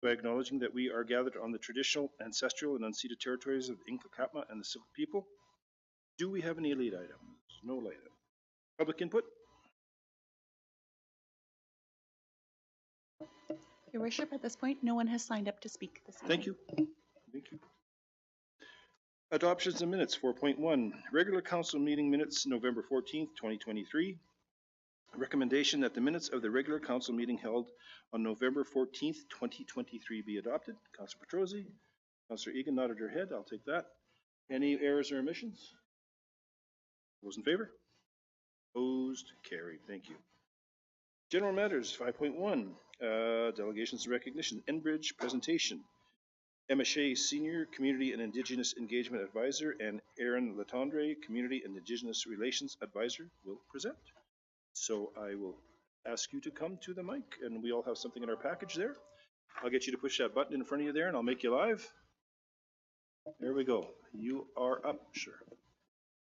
by acknowledging that we are gathered on the traditional, ancestral, and unceded territories of the Inca and the Silt people. Do we have any late items? No late items. Public input? Your Worship, at this point, no one has signed up to speak this evening. Thank you. Thank you. Adoptions of minutes, 4.1. Regular council meeting minutes, November 14th, 2023. Recommendation that the minutes of the regular council meeting held on November 14th, 2023 be adopted. Councilor Petrosi, Councilor Egan nodded her head. I'll take that. Any errors or omissions? Those in favor? Opposed? Carried. Thank you. General matters, 5.1. Delegations and recognition. Enbridge presentation. Emma Shea, Senior Community and Indigenous Engagement Advisor, and Aaron Latondre, Community and Indigenous Relations Advisor, will present. So I will ask you to come to the mic, and we all have something in our package there. I'll get you to push that button in front of you there, and I'll make you live. There we go. You are up, sure.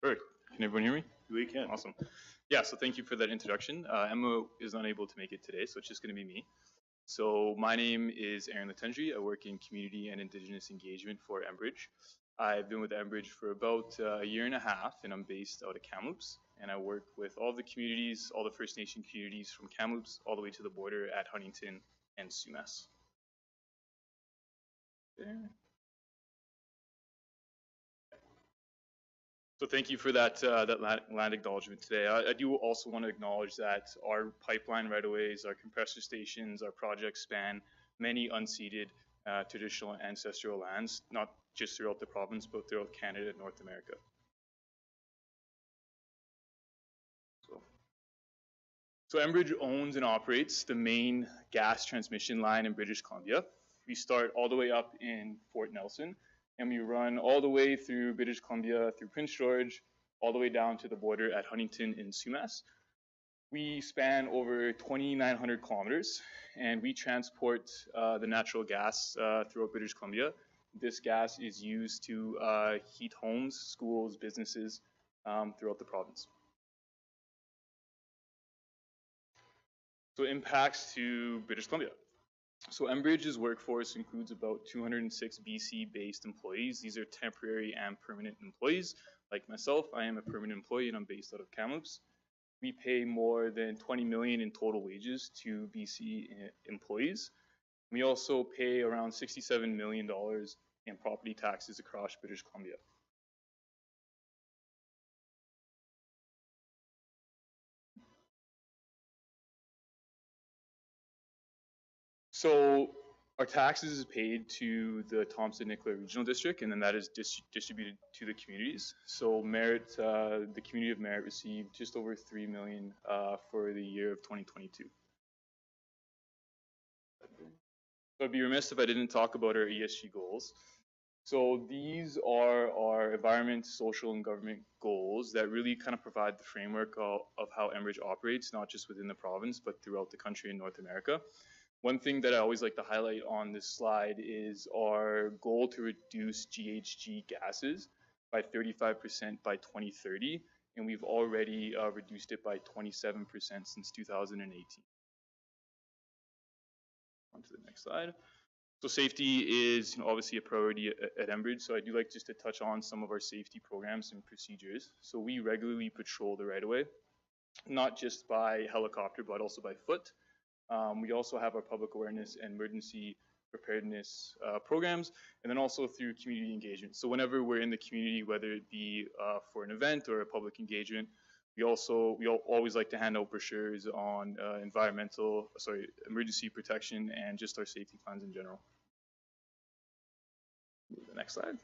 Perfect. Can everyone hear me? We can. Awesome. Yeah, so thank you for that introduction. Emma is unable to make it today, so it's just going to be me. So my name is Aaron Latondre. I work in community and indigenous engagement for Enbridge. I've been with Enbridge for about a year and a half, and I'm based out of Kamloops. And I work with all the communities, all the First Nation communities from Kamloops all the way to the border at Huntington and Sumas. There. So thank you for that land acknowledgement today. I do also want to acknowledge that our pipeline right-of-ways, our compressor stations, our projects span many unceded traditional and ancestral lands, not just throughout the province, but throughout Canada and North America. So Enbridge owns and operates the main gas transmission line in British Columbia. We start all the way up in Fort Nelson, and we run all the way through British Columbia, through Prince George, all the way down to the border at Huntington in Sumas. We span over 2,900 kilometers, and we transport the natural gas throughout British Columbia. This gas is used to heat homes, schools, businesses throughout the province. So impacts to British Columbia. So Enbridge's workforce includes about 206 BC-based employees. These are temporary and permanent employees. Like myself, I am a permanent employee and I'm based out of Kamloops. We pay more than $20 million in total wages to BC employees. We also pay around $67 million in property taxes across British Columbia. So our taxes is paid to the Thompson-Nicola Regional District, and then that is distributed to the communities. So Merritt, the community of Merritt received just over $3 million for the year of 2022. So I'd be remiss if I didn't talk about our ESG goals. So these are our environment, social, and government goals that really kind of provide the framework of how Enbridge operates, not just within the province, but throughout the country in North America. One thing that I always like to highlight on this slide is our goal to reduce GHG gases by 35% by 2030, and we've already reduced it by 27% since 2018. On to the next slide. So safety is obviously a priority at Enbridge, so I do like just to touch on some of our safety programs and procedures. So we regularly patrol the right-of-way, not just by helicopter, but also by foot. We also have our public awareness and emergency preparedness programs, and then also through community engagement. So whenever we're in the community, whether it be for an event or a public engagement, we always like to hand out brochures on emergency protection and just our safety plans in general. Move to the next slide.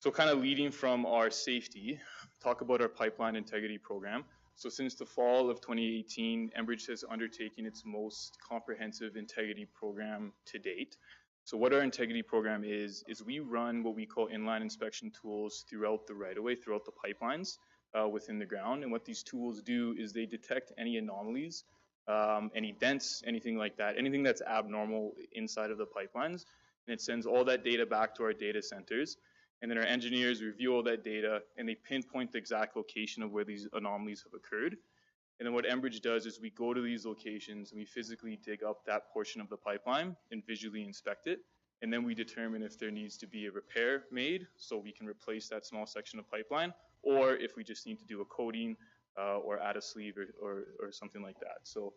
So kind of leading from our safety, talk about our pipeline integrity program. So since the fall of 2018, Enbridge has undertaken its most comprehensive integrity program to date. So what our integrity program is we run what we call inline inspection tools throughout the right-of-way, throughout the pipelines within the ground. And what these tools do is they detect any anomalies, any dents, anything like that, anything that's abnormal inside of the pipelines. And it sends all that data back to our data centers. And then our engineers review all that data and they pinpoint the exact location of where these anomalies have occurred. And then what Enbridge does is we go to these locations and we physically dig up that portion of the pipeline and visually inspect it. And then we determine if there needs to be a repair made so we can replace that small section of pipeline, or if we just need to do a coating or add a sleeve or something like that. So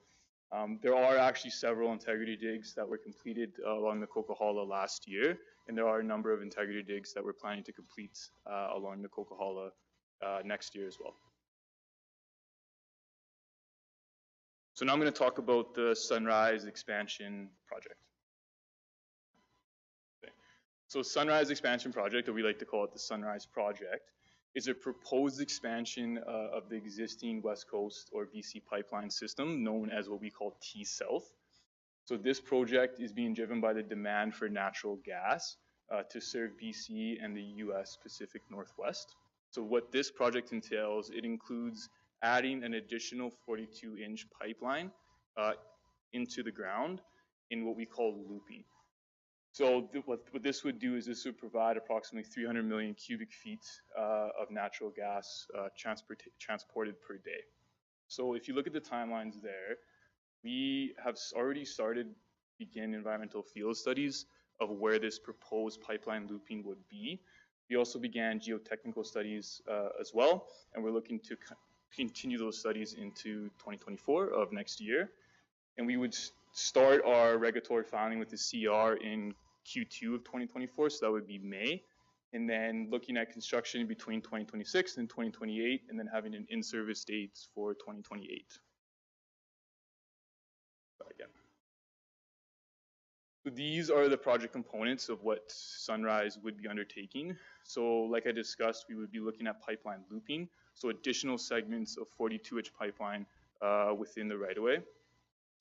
there are actually several integrity digs that were completed along the Coquihalla last year, and there are a number of integrity digs that we're planning to complete along the Coquihalla next year as well. So now I'm going to talk about the Sunrise Expansion Project. Okay. So Sunrise Expansion Project, or we like to call it the Sunrise Project, is a proposed expansion of the existing West Coast or BC pipeline system known as what we call T-South. So this project is being driven by the demand for natural gas to serve BC and the US Pacific Northwest. So what this project entails, it includes adding an additional 42-inch pipeline into the ground in what we call looping. So what this would do is this would provide approximately 300 million cubic feet of natural gas transported per day. So if you look at the timelines there, we have already begin environmental field studies of where this proposed pipeline looping would be. We also began geotechnical studies as well, and we're looking to continue those studies into 2024 of next year. And we would start our regulatory filing with the CR in Q2 of 2024, so that would be May, and then looking at construction between 2026 and 2028, and then having an in-service date for 2028. Again. So these are the project components of what Sunrise would be undertaking. So like I discussed, we would be looking at pipeline looping, so additional segments of 42-inch pipeline within the right-of-way.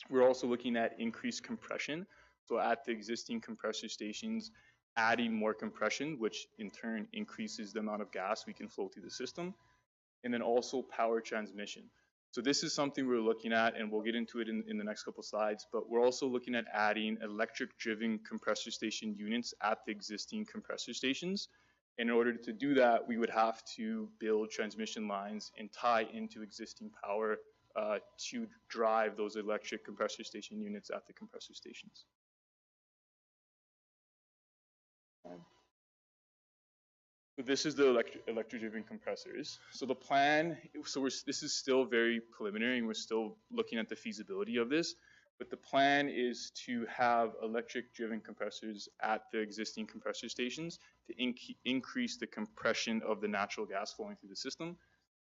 We're also looking at increased compression. So at the existing compressor stations, adding more compression, which in turn increases the amount of gas we can flow through the system. And then also power transmission. So this is something we're looking at, and we'll get into it in the next couple slides, but we're also looking at adding electric-driven compressor station units at the existing compressor stations. And in order to do that, we would have to build transmission lines and tie into existing power to drive those electric compressor station units at the compressor stations. So this is the electric-driven compressors. So the plan, this is still very preliminary, and we're still looking at the feasibility of this, but the plan is to have electric-driven compressors at the existing compressor stations to increase the compression of the natural gas flowing through the system.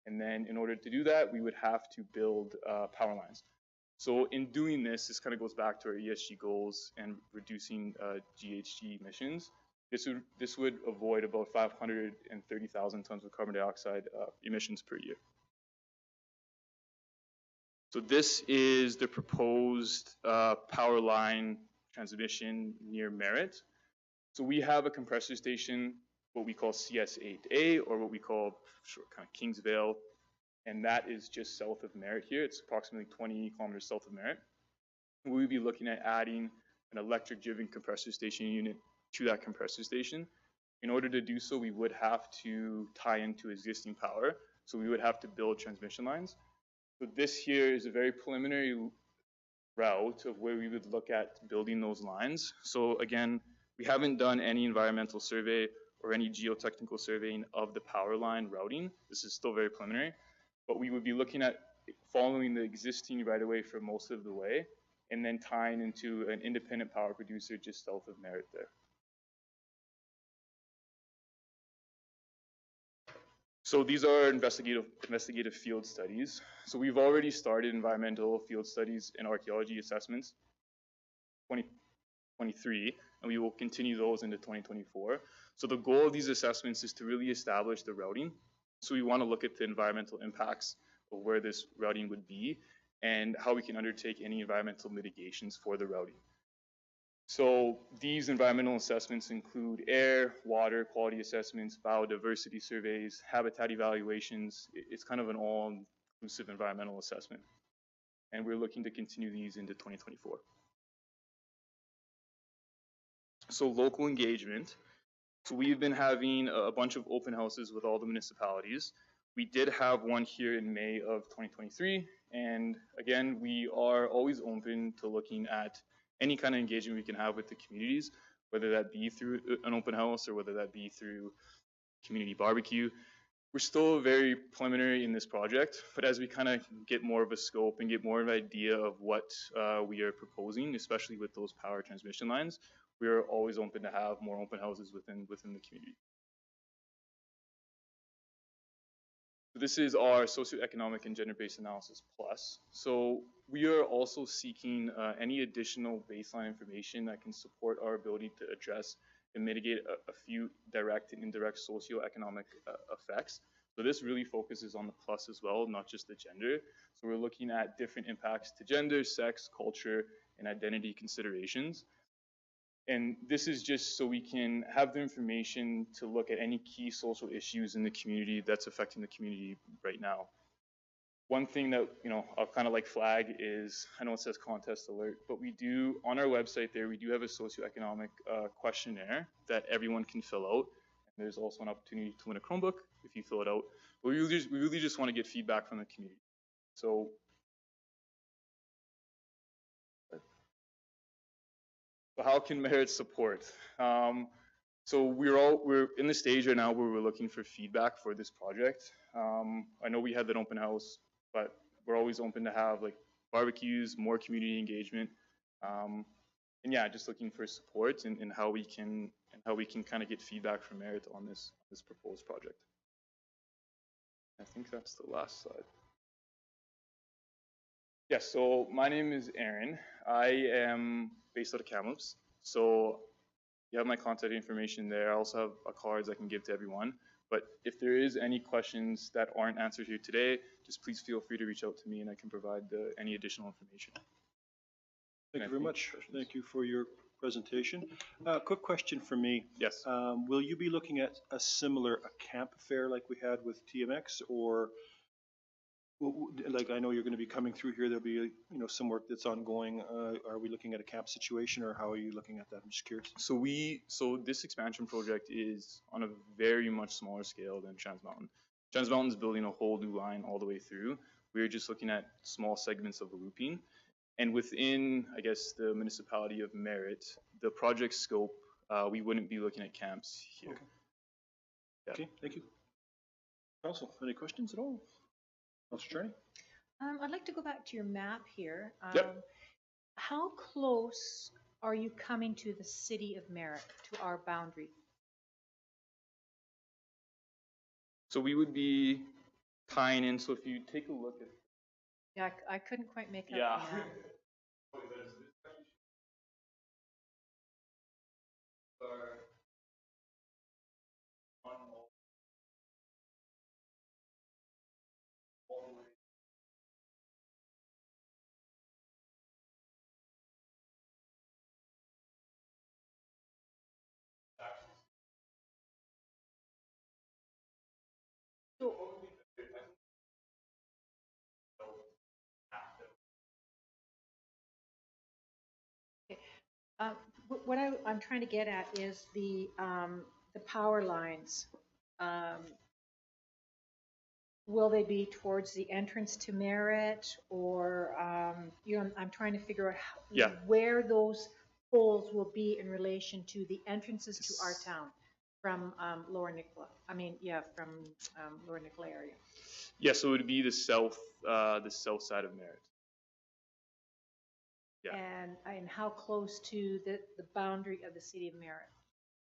And then in order to do that, we would have to build power lines. So in doing this, this kind of goes back to our ESG goals and reducing GHG emissions. This would avoid about 530,000 tons of carbon dioxide emissions per year. So this is the proposed power line transmission near Merritt. So we have a compressor station, what we call CS8A, or what we call kind of Kingsvale, and that is just south of Merritt here. It's approximately 20 kilometers south of Merritt. We would be looking at adding an electric-driven compressor station unit to that compressor station. In order to do so, we would have to tie into existing power. So we would have to build transmission lines. So this here is a very preliminary route of where we would look at building those lines. So again, we haven't done any environmental survey or any geotechnical surveying of the power line routing. This is still very preliminary, but we would be looking at following the existing right-of-way for most of the way, and then tying into an independent power producer just south of Merritt there. So these are investigative field studies. So we've already started environmental field studies and archaeology assessments 2023, and we will continue those into 2024. So the goal of these assessments is to really establish the routing. So we want to look at the environmental impacts of where this routing would be and how we can undertake any environmental mitigations for the routing. So these environmental assessments include air, water quality assessments, biodiversity surveys, habitat evaluations. It's kind of an all-inclusive environmental assessment. And we're looking to continue these into 2024. So local engagement. So we've been having a bunch of open houses with all the municipalities. We did have one here in May of 2023, And again, we are always open to looking at any kind of engagement we can have with the communities, whether that be through an open house or whether that be through community barbecue. We're still very preliminary in this project, but as we kind of get more of a scope and get more of an idea of what we are proposing, especially with those power transmission lines, we are always open to have more open houses within the community. This is our socioeconomic and gender-based analysis plus. So we are also seeking any additional baseline information that can support our ability to address and mitigate a few direct and indirect socioeconomic effects. So this really focuses on the plus as well, not just the gender. So we're looking at different impacts to gender, sex, culture, and identity considerations. And this is just so we can have the information to look at any key social issues in the community that's affecting the community right now. One thing that, I'll kind of like flag is, I know it says contest alert, but we do, on our website there, we do have a socioeconomic questionnaire that everyone can fill out. And there's also an opportunity to win a Chromebook if you fill it out. But we really just want to get feedback from the community. So how can Merritt support? So we're in the stage right now where we're looking for feedback for this project. I know we had that open house, but we're always open to have like barbecues, more community engagement, and yeah, just looking for support and how we can kind of get feedback from Merritt on this proposed project. I think that's the last slide. Yes, so my name is Aaron. I am based out of Kamloops. So you have my contact information there. I also have cards I can give to everyone. But if there is any questions that aren't answered here today, just please feel free to reach out to me and I can provide any additional information. Thank you very much. Thank you for your presentation. Quick question for me. Yes. Will you be looking at a similar camp fair like we had with TMX, or like I know you're going to be coming through here, there'll be some work that's ongoing. Are we looking at a camp situation, or how are you looking at that? I'm just curious. So this expansion project is on a very much smaller scale than Trans Mountain. Trans Mountain's building a whole new line all the way through. We're just looking at small segments of the looping. And within, I guess, the municipality of Merritt, the project scope, we wouldn't be looking at camps here. Okay. Yeah. Okay, thank you. Council, any questions at all? Councilor Charney? I'd like to go back to your map here. Yep. How close are you coming to the city of Merritt, to our boundary? So we would be tying in, so if you take a look at... Yeah, I couldn't quite make out Yeah. the map. So, what I'm trying to get at is the power lines. Will they be towards the entrance to Merritt, or I'm trying to figure out where those poles will be in relation to the entrances to our town from Lower Nicola. From Lower Nicola area. Yeah, so it would be the south side of Merritt. Yeah. And how close to the boundary of the city of Merritt?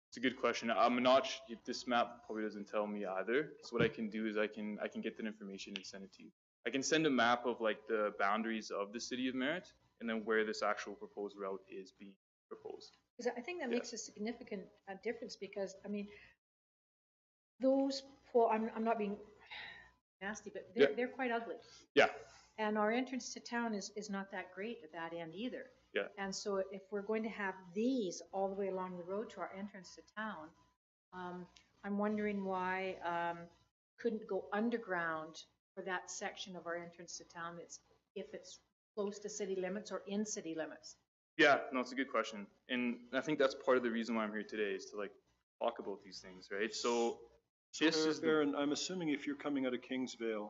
It's a good question. I'm not. This map probably doesn't tell me either. So what I can do is I can get that information and send it to you. I can send a map of like the boundaries of the city of Merritt and then where this actual proposed route is being proposed. Because I think that makes a significant difference, because those I'm not being nasty, but they're quite ugly. Yeah. And our entrance to town is not that great at that end either. Yeah. And so if we're going to have these all the way along the road to our entrance to town, I'm wondering why couldn't go underground for that section of our entrance to town if it's close to city limits or in city limits. Yeah, no, it's a good question. And I think that's part of the reason why I'm here today, is to like talk about these things, right? So this is Aaron, I'm assuming if you're coming out of Kingsvale,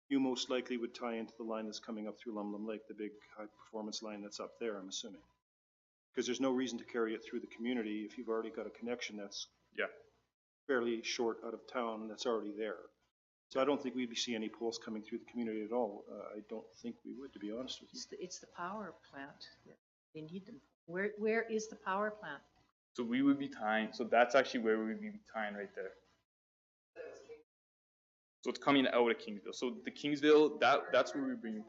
you most likely would tie into the line that's coming up through Lumlum Lake, the big high-performance line that's up there, I'm assuming. Because there's no reason to carry it through the community if you've already got a connection that's fairly short out of town that's already there. So I don't think we'd see any poles coming through the community at all. I don't think we would, to be honest with you. It's the power plant. They need them. Where is the power plant? So we would be tying, so that's actually where we would be tying right there. So it's coming out of Kingsville. So the Kingsville, that's where we bring.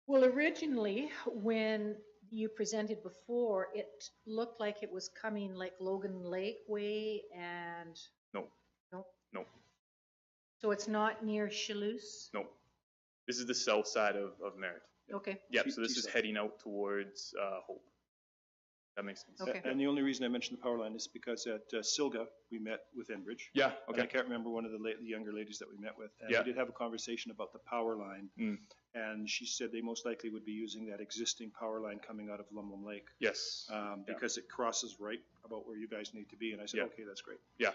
Well, originally, when you presented before, it looked like it was coming like Logan Lake way and... No. No? No. So it's not near Chalouse? No. This is the south side of Merritt. Okay. Yep, so this is heading out towards Hope. That makes sense. Okay. And the only reason I mentioned the power line is because at Silga, we met with Enbridge. Yeah, And okay. I can't remember one of the younger ladies that we met with. And Yeah. we did have a conversation about the power line. And she said they most likely would be using that existing power line coming out of Lumlum Lake. Yes. Because it crosses right about where you guys need to be. And I said, okay, that's great. Yeah.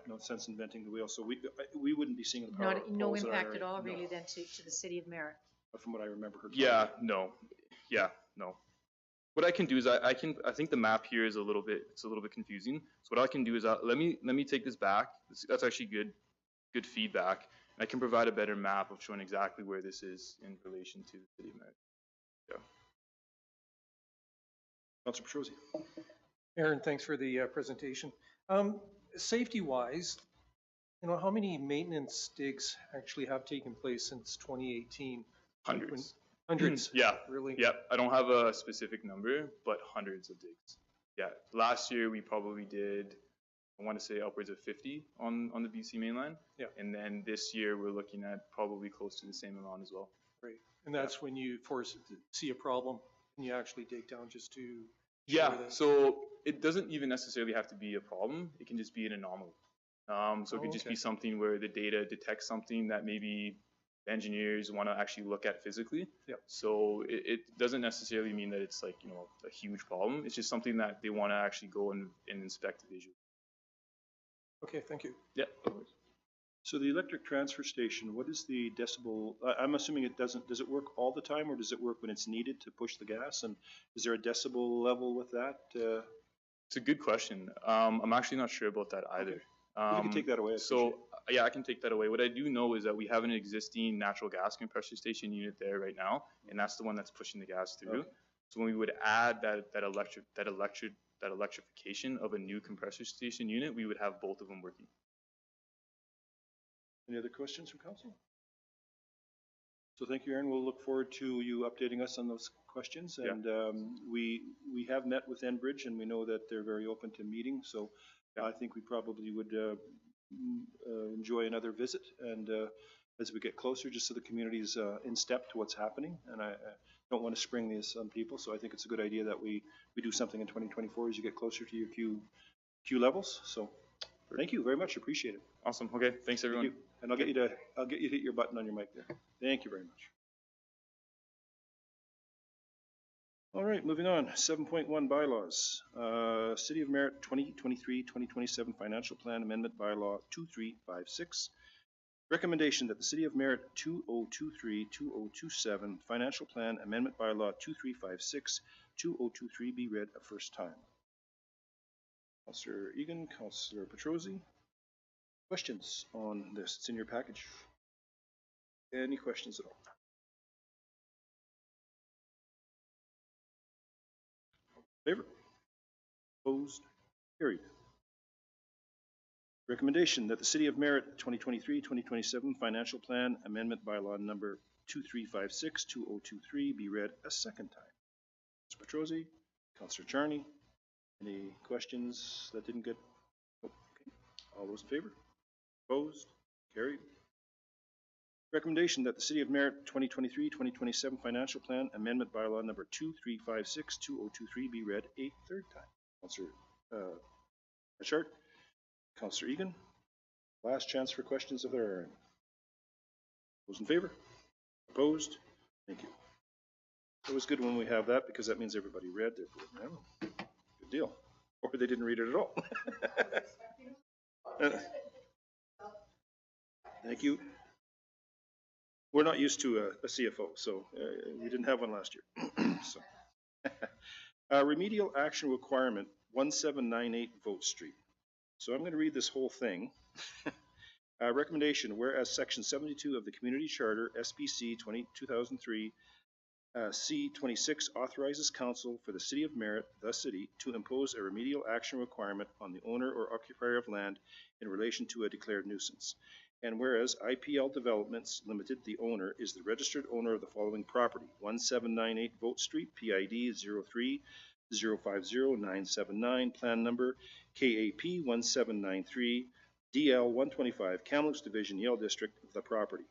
No sense inventing the wheel. So we wouldn't be seeing the power No poles that impact are- at all, no, really, then to the city of Merritt? from what I remember her. Yeah, no. Yeah, no. What I can do is I think the map here is a little bit confusing. So what I can do is let me take this back. That's actually good feedback. And I can provide a better map of showing exactly where this is in relation to the city of Merritt. Yeah. Councilor Petrosi. Aaron, thanks for the presentation. Safety-wise, how many maintenance digs actually have taken place since 2018? Hundreds. Hundreds? Yeah. Really? Yeah. I don't have a specific number, but hundreds of digs. Yeah. Last year we probably did, I want to say upwards of 50 on the BC mainline. Yeah. And then this year we're looking at probably close to the same amount as well. Right. And that's when you see a problem and you actually dig down just to... Yeah. So it doesn't even necessarily have to be a problem. It can just be an anomaly. So it could just be something where the data detects something that maybe engineers want to actually look at physically. Yeah. So it doesn't necessarily mean that it's like, a huge problem. It's just something that they want to actually go and inspect visually. Okay, thank you. Yeah. So the electric transfer station, what is the decibel? I'm assuming it does it work all the time, or does it work when it's needed to push the gas? And is there a decibel level with that? It's a good question. I'm actually not sure about that either. Okay. You can take that away. Yeah, I can take that away. What I do know is that we have an existing natural gas compressor station unit there right now, and that's the one that's pushing the gas through. Okay. So when we would add that electrification of a new compressor station unit, we would have both of them working. Any other questions from council? So thank you, Aaron. We'll look forward to you updating us on those questions. And we have met with Enbridge, and we know that they're very open to meeting. So I think we probably would enjoy another visit. And as we get closer, just so the community is in step to what's happening. And I don't want to spring this on people. So I think it's a good idea that we do something in 2024 as you get closer to your Q levels. So thank you very much. Appreciate it. Awesome. Okay. Thanks, everyone. Thank you. And I'll get you to hit your button on your mic there. Thank you very much. All right, moving on. 7.1 bylaws. City of Merritt 2023-2027 Financial Plan Amendment Bylaw 2356. Recommendation that the City of Merritt 2023-2027 Financial Plan Amendment Bylaw 2356-2023 be read a first time. Councillor Egan, Councillor Petrosi. Questions on this? It's in your package. Any questions at all? Favor? Opposed? Carried. Recommendation that the City of Merritt 2023-2027 Financial Plan Amendment Bylaw number 2356-2023 be read a second time. Councillor Petrosi, Councillor Charney. Any questions that didn't get? Oh, okay. All those in favor? Opposed? Carried. Recommendation that the City of Merritt 2023-2027 Financial Plan Amendment Bylaw number 2356-2023 be read a third time. Councillor Richard, Councillor Egan. Last chance for questions if there are any. Those in favor? Opposed? Thank you. It was good when we have that because that means everybody read their program. Good deal. Or they didn't read it at all. Thank you. We're not used to a CFO, so we didn't have one last year. So, remedial action requirement 1798 Vote Street. So I'm going to read this whole thing. Recommendation, whereas Section 72 of the Community Charter, SBC 2003, C26 authorizes council for the City of Merritt, the city, to impose a remedial action requirement on the owner or occupier of land in relation to a declared nuisance. And whereas IPL Developments Limited, the owner, is the registered owner of the following property: 1798 Vote Street, PID 03050979, plan number KAP 1793, DL 125, Kamloops Division, Yale District, the property.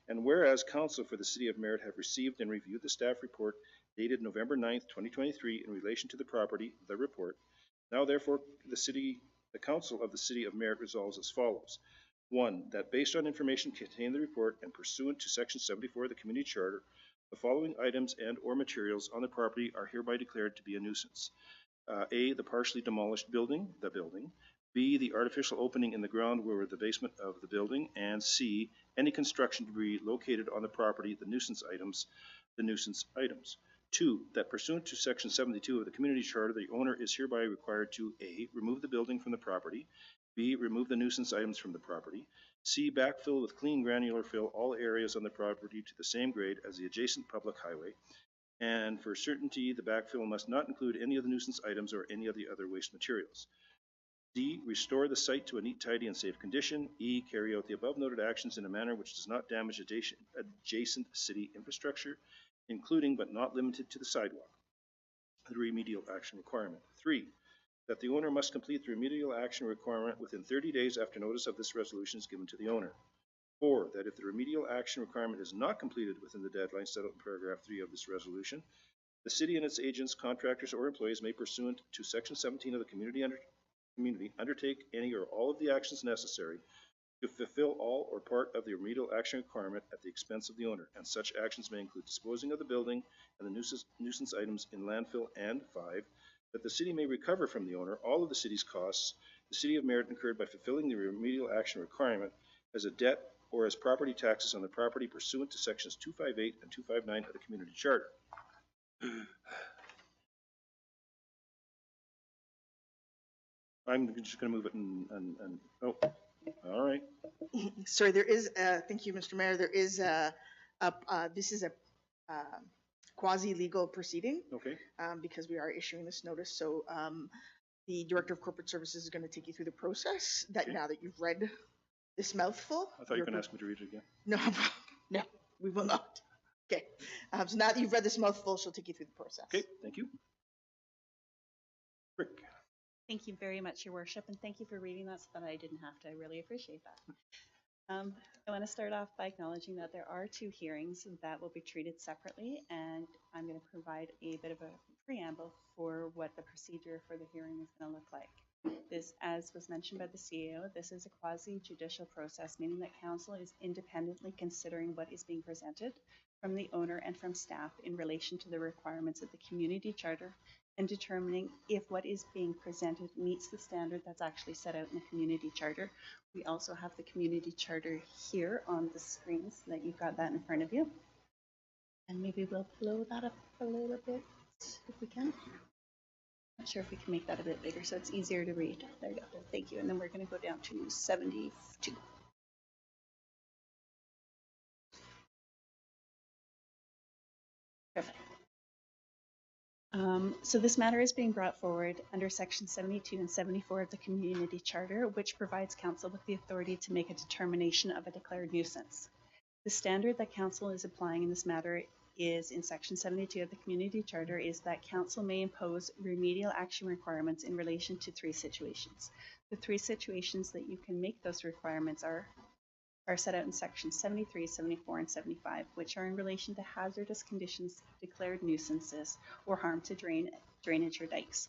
And whereas council for the City of Merritt have received and reviewed the staff report dated November 9th, 2023 in relation to the property, the report, now therefore the council of the City of Merritt resolves as follows. 1, that based on information contained in the report and pursuant to Section 74 of the Community Charter, the following items and or materials on the property are hereby declared to be a nuisance. A, the partially demolished building, the building. B, the artificial opening in the ground where the basement of the building. And C, any construction debris located on the property, the nuisance items. 2, that pursuant to Section 72 of the Community Charter, the owner is hereby required to A, remove the building from the property. B, remove the nuisance items from the property. C, backfill with clean granular fill all areas on the property to the same grade as the adjacent public highway. And for certainty, the backfill must not include any of the nuisance items or any of the other waste materials. D, restore the site to a neat, tidy, and safe condition. E, carry out the above noted actions in a manner which does not damage adjacent city infrastructure, including but not limited to the sidewalk. The remedial action requirement. 3, that the owner must complete the remedial action requirement within 30 days after notice of this resolution is given to the owner. 4, that if the remedial action requirement is not completed within the deadline set out in paragraph 3 of this resolution, the city and its agents, contractors, or employees may, pursuant to Section 17 of the community undertake any or all of the actions necessary to fulfill all or part of the remedial action requirement at the expense of the owner, and such actions may include disposing of the building and the nuisance items in landfill. And 5, that the city may recover from the owner all of the city's costs the City of Merritt incurred by fulfilling the remedial action requirement as a debt or as property taxes on the property pursuant to Sections 258 and 259 of the Community Charter. I'm just going to move it and oh, all right. Sorry, there is, thank you, Mr. Mayor, there is this is a quasi-legal proceeding. Okay. Because we are issuing this notice. So the Director of Corporate Services is going to take you through the process that okay. Now that you've read this mouthful. I thought you were going to ask me to read it again. No, no, we will not. Okay. So now that you've read this mouthful, she'll take you through the process. Okay, thank you. Rick. Thank you very much, Your Worship, and thank you for reading that so that I didn't have to. I really appreciate that. I want to start off by acknowledging that there are 2 hearings that will be treated separately, and I'm going to provide a bit of a preamble for what the procedure for the hearing is going to look like. This, as was mentioned by the CEO, this is a quasi-judicial process, meaning that council is independently considering what is being presented from the owner and from staff in relation to the requirements of the community charter and determining if what is being presented meets the standard that's actually set out in the community charter. We also have the community charter here on the screen so that you've got that in front of you. And maybe we'll blow that up a little bit if we can. Not sure if we can make that a bit bigger so it's easier to read. There you go. Thank you. And then we're going to go down to 72. Perfect. So this matter is being brought forward under Section 72 and 74 of the Community Charter, which provides Council with the authority to make a determination of a declared nuisance. The standard that Council is applying in this matter is in Section 72 of the Community Charter is that Council may impose remedial action requirements in relation to 3 situations. The 3 situations that you can make those requirements are set out in Section 73, 74, and 75, which are in relation to hazardous conditions, declared nuisances, or harm to drainage or dikes.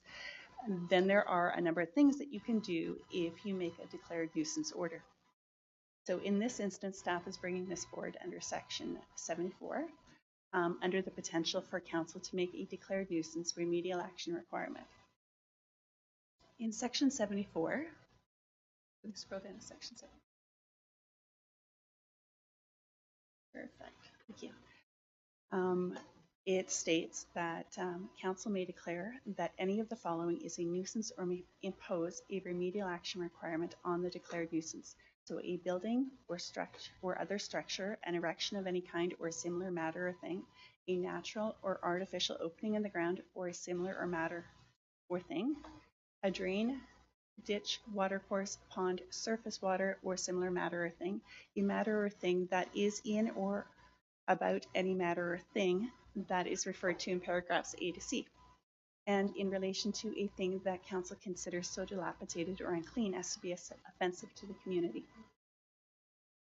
And then there are a number of things that you can do if you make a declared nuisance order. So in this instance, staff is bringing this forward under Section 74, under the potential for Council to make a declared nuisance remedial action requirement. In Section 74, scroll down to Section 7. Perfect. Thank you. It states that council may declare that any of the following is a nuisance or may impose a remedial action requirement on the declared nuisance. So a building or structure or other structure, an erection of any kind or similar matter or thing, a natural or artificial opening in the ground or a similar or matter or thing, a drain, ditch, watercourse, pond, surface water or similar matter or thing, a matter or thing that is in or about any matter or thing that is referred to in paragraphs A to C, and in relation to a thing that council considers so dilapidated or unclean as to be offensive to the community.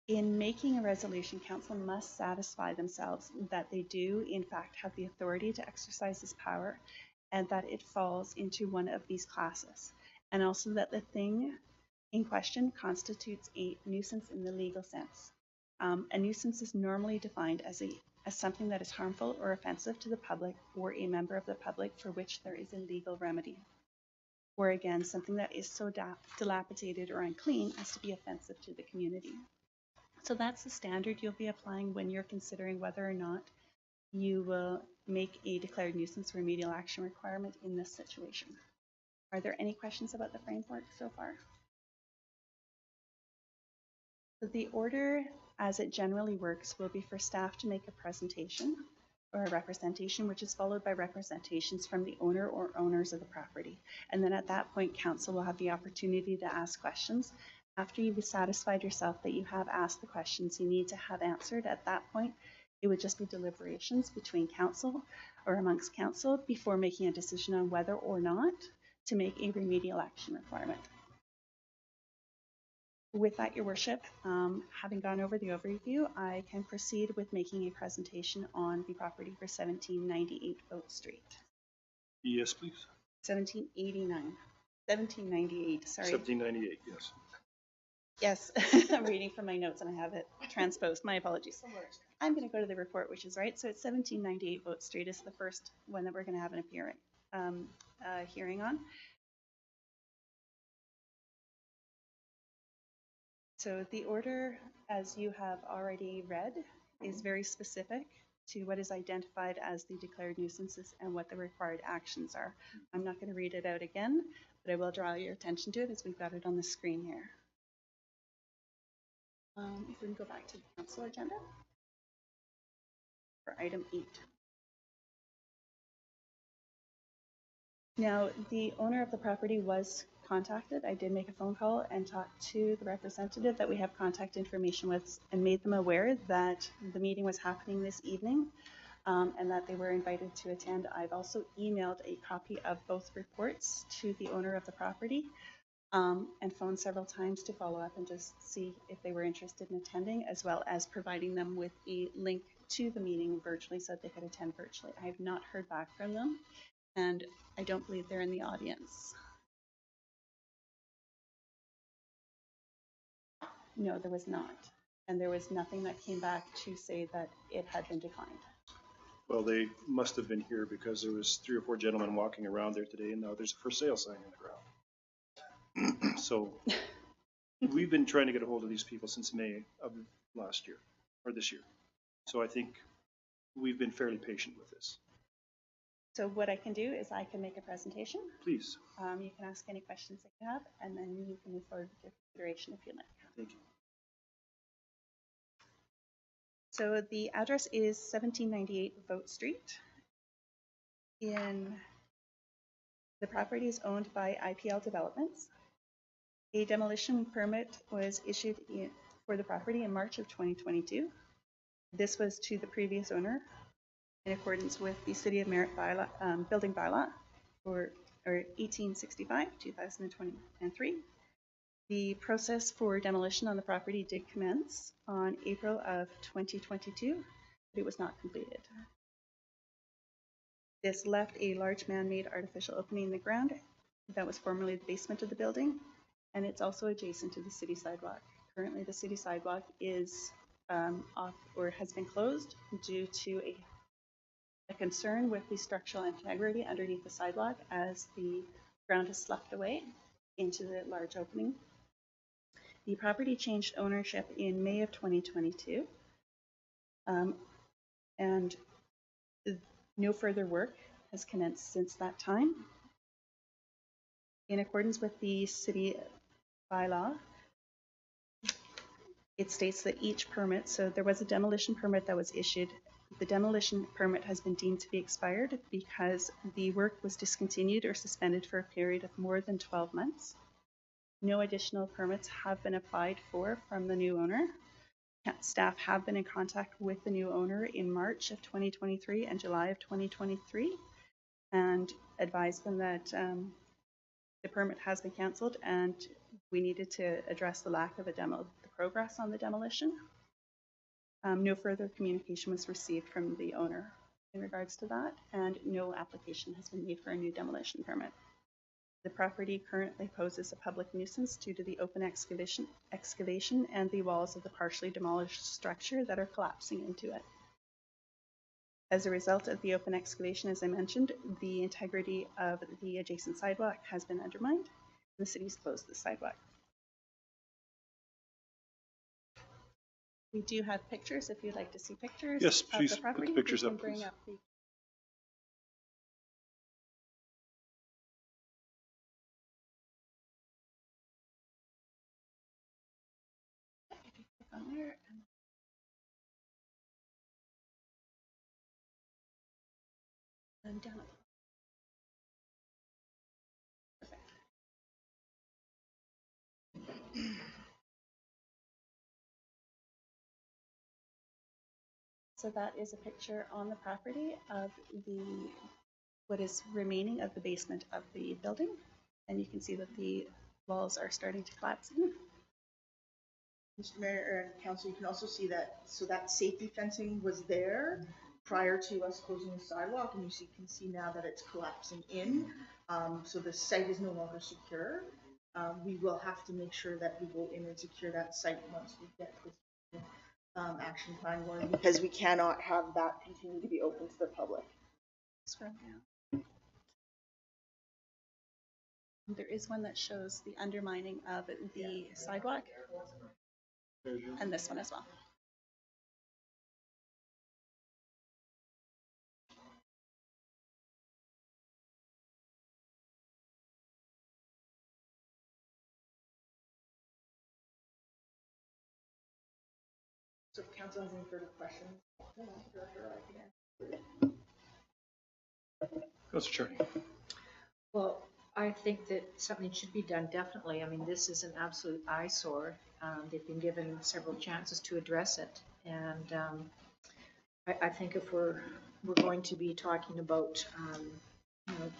In making a resolution, council must satisfy themselves that they do in fact have the authority to exercise this power and that it falls into one of these classes, and also that the thing in question constitutes a nuisance in the legal sense. A nuisance is normally defined as something that is harmful or offensive to the public or a member of the public for which there is a legal remedy. Or again, something that is so dilapidated or unclean as to be offensive to the community. So that's the standard you'll be applying when you're considering whether or not you will make a declared nuisance remedial action requirement in this situation. Are there any questions about the framework so far? So the order as it generally works will be for staff to make a presentation or a representation, which is followed by representations from the owner or owners of the property. And then at that point, council will have the opportunity to ask questions. After you've satisfied yourself that you have asked the questions you need to have answered, at that point, it would just be deliberations between council or amongst council before making a decision on whether or not to make a remedial action requirement. With that, Your Worship, having gone over the overview, I can proceed with making a presentation on the property for 1798 Boat Street. Yes, please. 1798, sorry. 1798, yes. Yes, I'm reading from my notes and I have it transposed. My apologies. I'm going to go to the report, which is right. So it's 1798 Boat Street is the first one that we're going to have an hearing on. So the order, as you have already read, is very specific to what is identified as the declared nuisances and what the required actions are. I'm not going to read it out again, but I will draw your attention to it as we've got it on the screen here. If we can go back to the council agenda for item 8. Now, the owner of the property was contacted. I did make a phone call and talked to the representative that we have contact information with and made them aware that the meeting was happening this evening and that they were invited to attend. I've also emailed a copy of both reports to the owner of the property and phoned several times to follow up and just see if they were interested in attending, as well as providing them with a link to the meeting virtually so that they could attend virtually. I have not heard back from them, and I don't believe they're in the audience. No, there was not. And there was nothing that came back to say that it had been declined. Well, they must have been here because there was 3 or 4 gentlemen walking around there today, and now there's a for sale sign in the ground. So we've been trying to get a hold of these people since May of last year, or this year. So I think we've been fairly patient with this. So what I can do is I can make a presentation. Please. You can ask any questions that you have, and then you can move forward with your consideration if you like. Thank you. So the address is 1798 Vote Street. The property is owned by IPL Developments. A demolition permit was issued for the property in March of 2022. This was to the previous owner in accordance with the City of Merritt building bylaw or 1865, 2023. The process for demolition on the property did commence on April of 2022, but it was not completed. This left a large man-made artificial opening in the ground that was formerly the basement of the building, and it's also adjacent to the city sidewalk. Currently, the city sidewalk is off or has been closed due to a concern with the structural integrity underneath the sidewalk as the ground has sloughed away into the large opening. The property changed ownership in May of 2022. And no further work has commenced since that time. In accordance with the city bylaw, it states that each permit, so there was a demolition permit that was issued. The demolition permit has been deemed to be expired because the work was discontinued or suspended for a period of more than 12 months. No additional permits have been applied for from the new owner. Staff have been in contact with the new owner in March of 2023 and July of 2023 and advised them that the permit has been cancelled and we needed to address the lack of the progress on the demolition. No further communication was received from the owner in regards to that, and no application has been made for a new demolition permit. The property currently poses a public nuisance due to the open excavation and the walls of the partially demolished structure that are collapsing into it. As a result of the open excavation, as I mentioned, the integrity of the adjacent sidewalk has been undermined. The city's closed the sidewalk. We do have pictures if you'd like to see pictures. Yes, of please the put property. the pictures We can up, bring please. up the if you click on there and down at the perfect. So that is a picture on the property of what is remaining of the basement of the building, and you can see that the walls are starting to collapse in. Mr. Mayor and Council, you can also see that, so that safety fencing was there prior to us closing the sidewalk, and can see now that it's collapsing in. So the site is no longer secure. We will have to make sure that we go in and secure that site once we get this action plan going, because we cannot have that continue to be open to the public. Scroll down. There is one that shows the undermining of the sidewalk, and this one as well. So if council has any further questions, Councilor Charney. Well, I think that something should be done, definitely. I mean, this is an absolute eyesore. They've been given several chances to address it. And I think if we're going to be talking about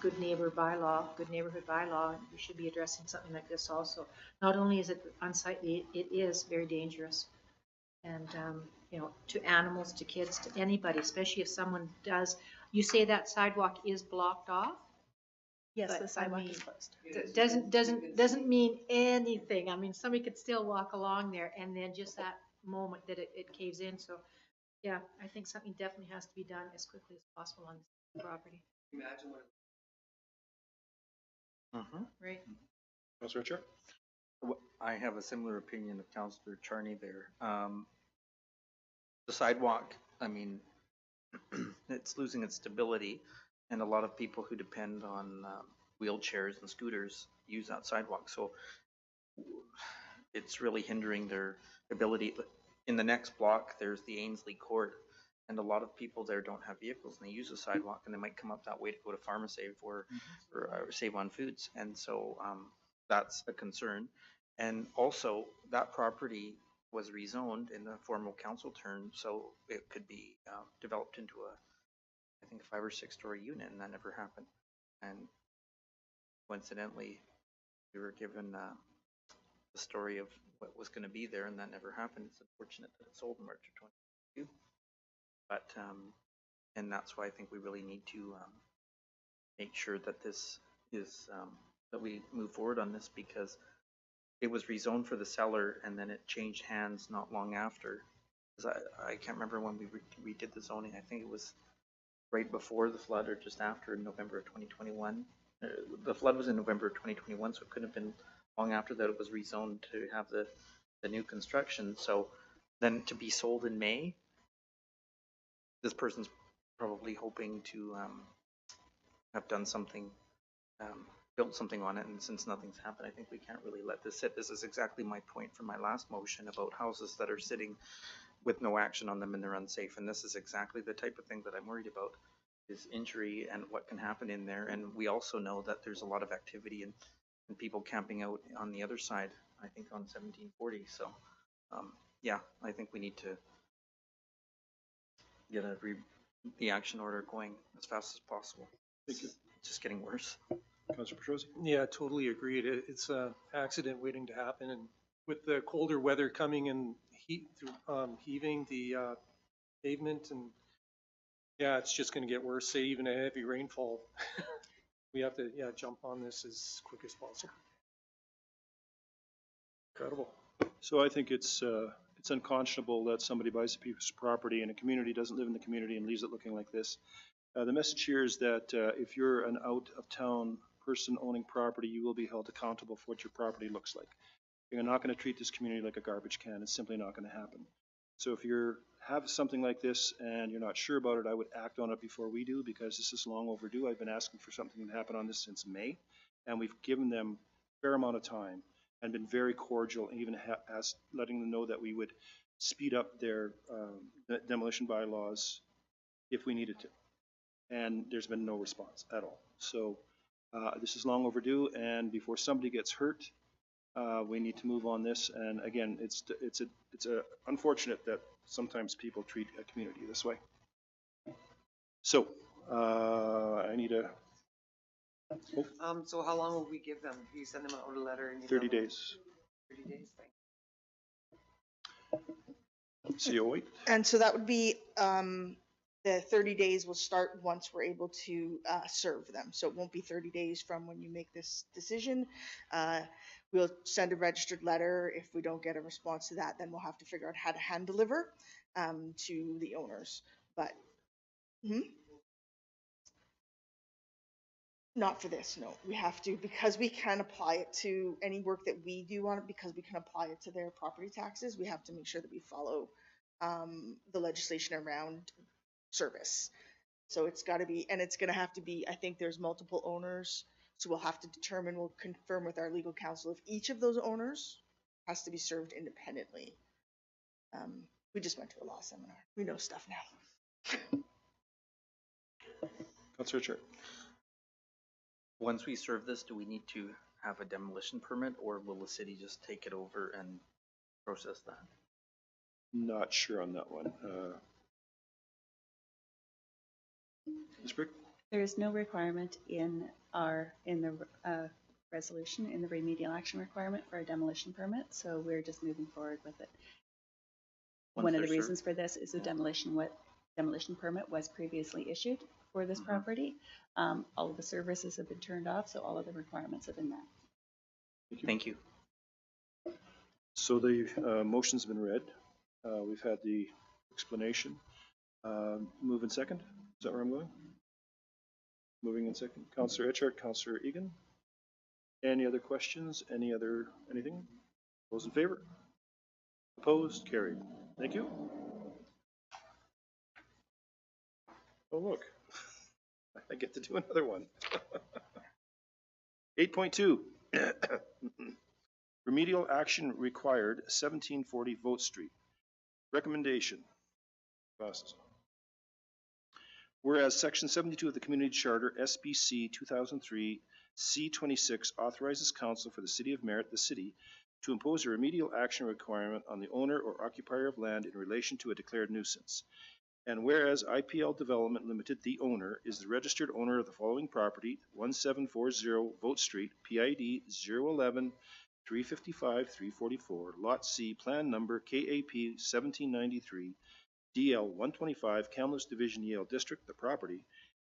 good neighborhood bylaw, we should be addressing something like this also. Not only is it unsightly, it is very dangerous. And, to animals, to kids, to anybody, especially if someone does, you say that sidewalk is blocked off? Yes, But, the sidewalk I mean, is closed. Doesn't mean anything. I mean, somebody could still walk along there and then just that moment that it caves in. So, yeah, I think something definitely has to be done as quickly as possible on this property. Right. Councilor Chair. I have a similar opinion of Councillor Charney there. The sidewalk, I mean, it's losing its stability, and a lot of people who depend on wheelchairs and scooters use that sidewalk. So it's really hindering their ability. In the next block, there's the Ainsley Court, and a lot of people there don't have vehicles, and they use the sidewalk, and they might come up that way to go to PharmaSave or save on foods, and so that's a concern. And also, that property was rezoned in the formal council turn, so it could be developed into I think a 5 or 6 story unit, and that never happened. And coincidentally, we were given the story of what was going to be there, and that never happened. It's unfortunate that it sold in March of 2022. But and that's why I think we really need to make sure that this is that we move forward on this, because it was rezoned for the seller and then it changed hands not long after. I can't remember when we redid the zoning. I think it was right before the flood or just after, in November of 2021. The flood was in November of 2021, so it couldn't have been long after that it was rezoned to have the new construction. So then to be sold in May, this person's probably hoping to have done something, built something on it, and since nothing's happened, I think we can't really let this sit. This is exactly my point from my last motion about houses that are sitting with no action on them and they're unsafe, and this is exactly the type of thing that I'm worried about, is injury and what can happen in there. And we also know that there's a lot of activity and people camping out on the other side, I think on 1740. So yeah, I think we need to get the action order going as fast as possible. Thank you. It's just getting worse. Councillor Petrosi? Yeah, totally agreed. It's an accident waiting to happen, and with the colder weather coming and heaving the pavement, and yeah, it's just going to get worse. Say even a heavy rainfall, we have to jump on this as quick as possible. Incredible. So I think it's unconscionable that somebody buys a piece of property in a community, doesn't live in the community, and leaves it looking like this. The message here is that if you're an out-of-town person owning property, you will be held accountable for what your property looks like. You're not going to treat this community like a garbage can. It's simply not going to happen. So if you have something like this and you're not sure about it, I would act on it before we do, because this is long overdue. I've been asking for something to happen on this since May, and we've given them a fair amount of time and been very cordial, and even letting them know that we would speed up their demolition bylaws if we needed to. And there's been no response at all. So this is long overdue, and before somebody gets hurt, we need to move on this. And again, it's unfortunate that sometimes people treat a community this way. So I need a. Oh. So how long will we give them? You send them out a letter and you 30 days. 30 days, thanks. COA. And so that would be, the 30 days will start once we're able to serve them. So it won't be 30 days from when you make this decision. We'll send a registered letter. If we don't get a response to that, then we'll have to figure out how to hand deliver to the owners. But not for this, no. We have to, because we can apply it to any work that we do on it, because we can apply it to their property taxes. We have to make sure that we follow the legislation around service. So it's got to be, and it's going to have to be, I think there's multiple owners. So we'll have to determine, we'll confirm with our legal counsel if each of those owners has to be served independently. We just went to a law seminar. We know stuff now. Councillor Chair. Once we serve this, do we need to have a demolition permit, or will the city just take it over and process that? Not sure on that one. Ms. Brick? There is no requirement in the resolution, in the remedial action requirement for a demolition permit, so we're just moving forward with it. One of the reasons for this is the demolition permit was previously issued for this property. All of the services have been turned off, so all of the requirements have been met. Thank you. So the motion's been read. We've had the explanation. Move in second. Is that where I'm going? Moving in second. Councillor Etchart, Councillor Egan. Any other questions? Anything? Those in favor? Opposed? Carried. Thank you. Oh, look. I get to do another one. 8.2. Remedial action required, 1740 Vote Street. Recommendation. Passes. Whereas Section 72 of the Community Charter, SBC 2003, C26 authorizes council for the City of Merritt, the city, to impose a remedial action requirement on the owner or occupier of land in relation to a declared nuisance. And whereas IPL Development Limited, the owner, is the registered owner of the following property, 1740 Vote Street, PID 011 355 344, Lot C, Plan Number KAP 1793, DL 125, Kamloops Division, Yale District, the property.